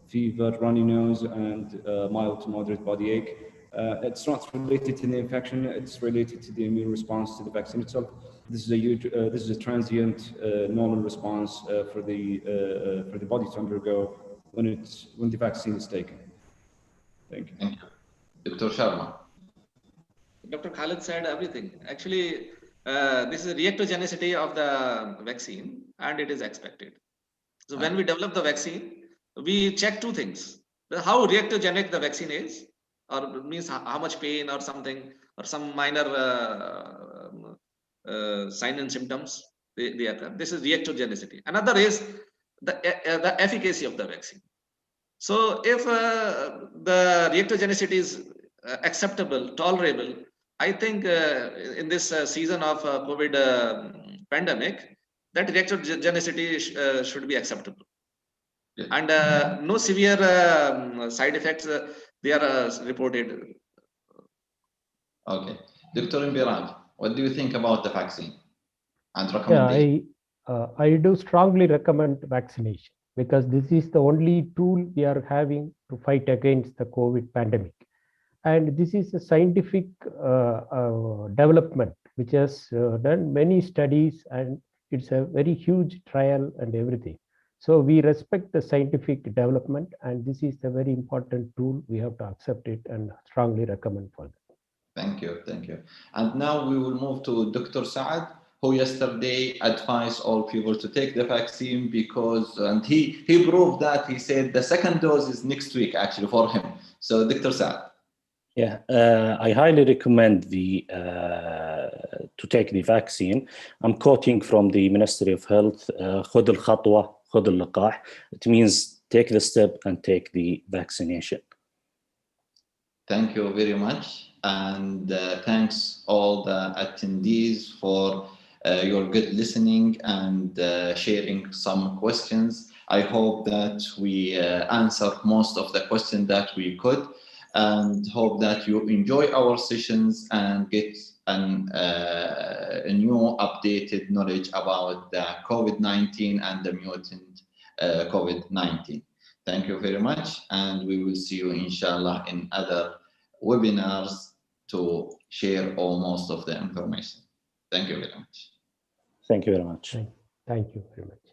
fever, runny nose, and mild to moderate body ache. It's not related to the infection, it's related to the immune response to the vaccine itself. This is a transient normal response for the body to undergo when the vaccine is taken. Thank you. Thank you. Dr. Sharma. Dr. Khalid said everything. Actually, this is reactogenicity of the vaccine, and it is expected. So when we develop the vaccine, we check two things: how reactogenic the vaccine is, or means how much pain or something, or some minor sign and symptoms they occur. This is reactogenicity. Another is the efficacy of the vaccine. So if the reactogenicity is acceptable, tolerable, I think in this season of COVID pandemic, that reactogenicity should be acceptable. Yeah. And no severe side effects they are reported. Okay. Dr. Imbiraj, what do you think about the vaccine and recommendation? Yeah, I do strongly recommend vaccination, because this is the only tool we are having to fight against the COVID pandemic. And this is a scientific development which has done many studies, and it's a very huge trial and everything. So we respect the scientific development, and this is a very important tool. We have to accept it and strongly recommend for that. Thank you, thank you. And now we will move to Dr. Saad, who yesterday advised all people to take the vaccine because, and he proved that. He said the second dose is next week actually for him. So Dr. Saad. Yeah, I highly recommend to take the vaccine. I'm quoting from the Ministry of Health, خذ الخطوة خذ اللقاح. It means take the step and take the vaccination. Thank you very much. And thanks all the attendees for your good listening and sharing some questions. I hope that we answered most of the questions that we could, and hope that you enjoy our sessions and get a new updated knowledge about the COVID-19 and the mutant COVID-19. Thank you very much, and we will see you inshallah in other webinars to share most of the information. Thank you very much. Thank you very much. Thank you very much.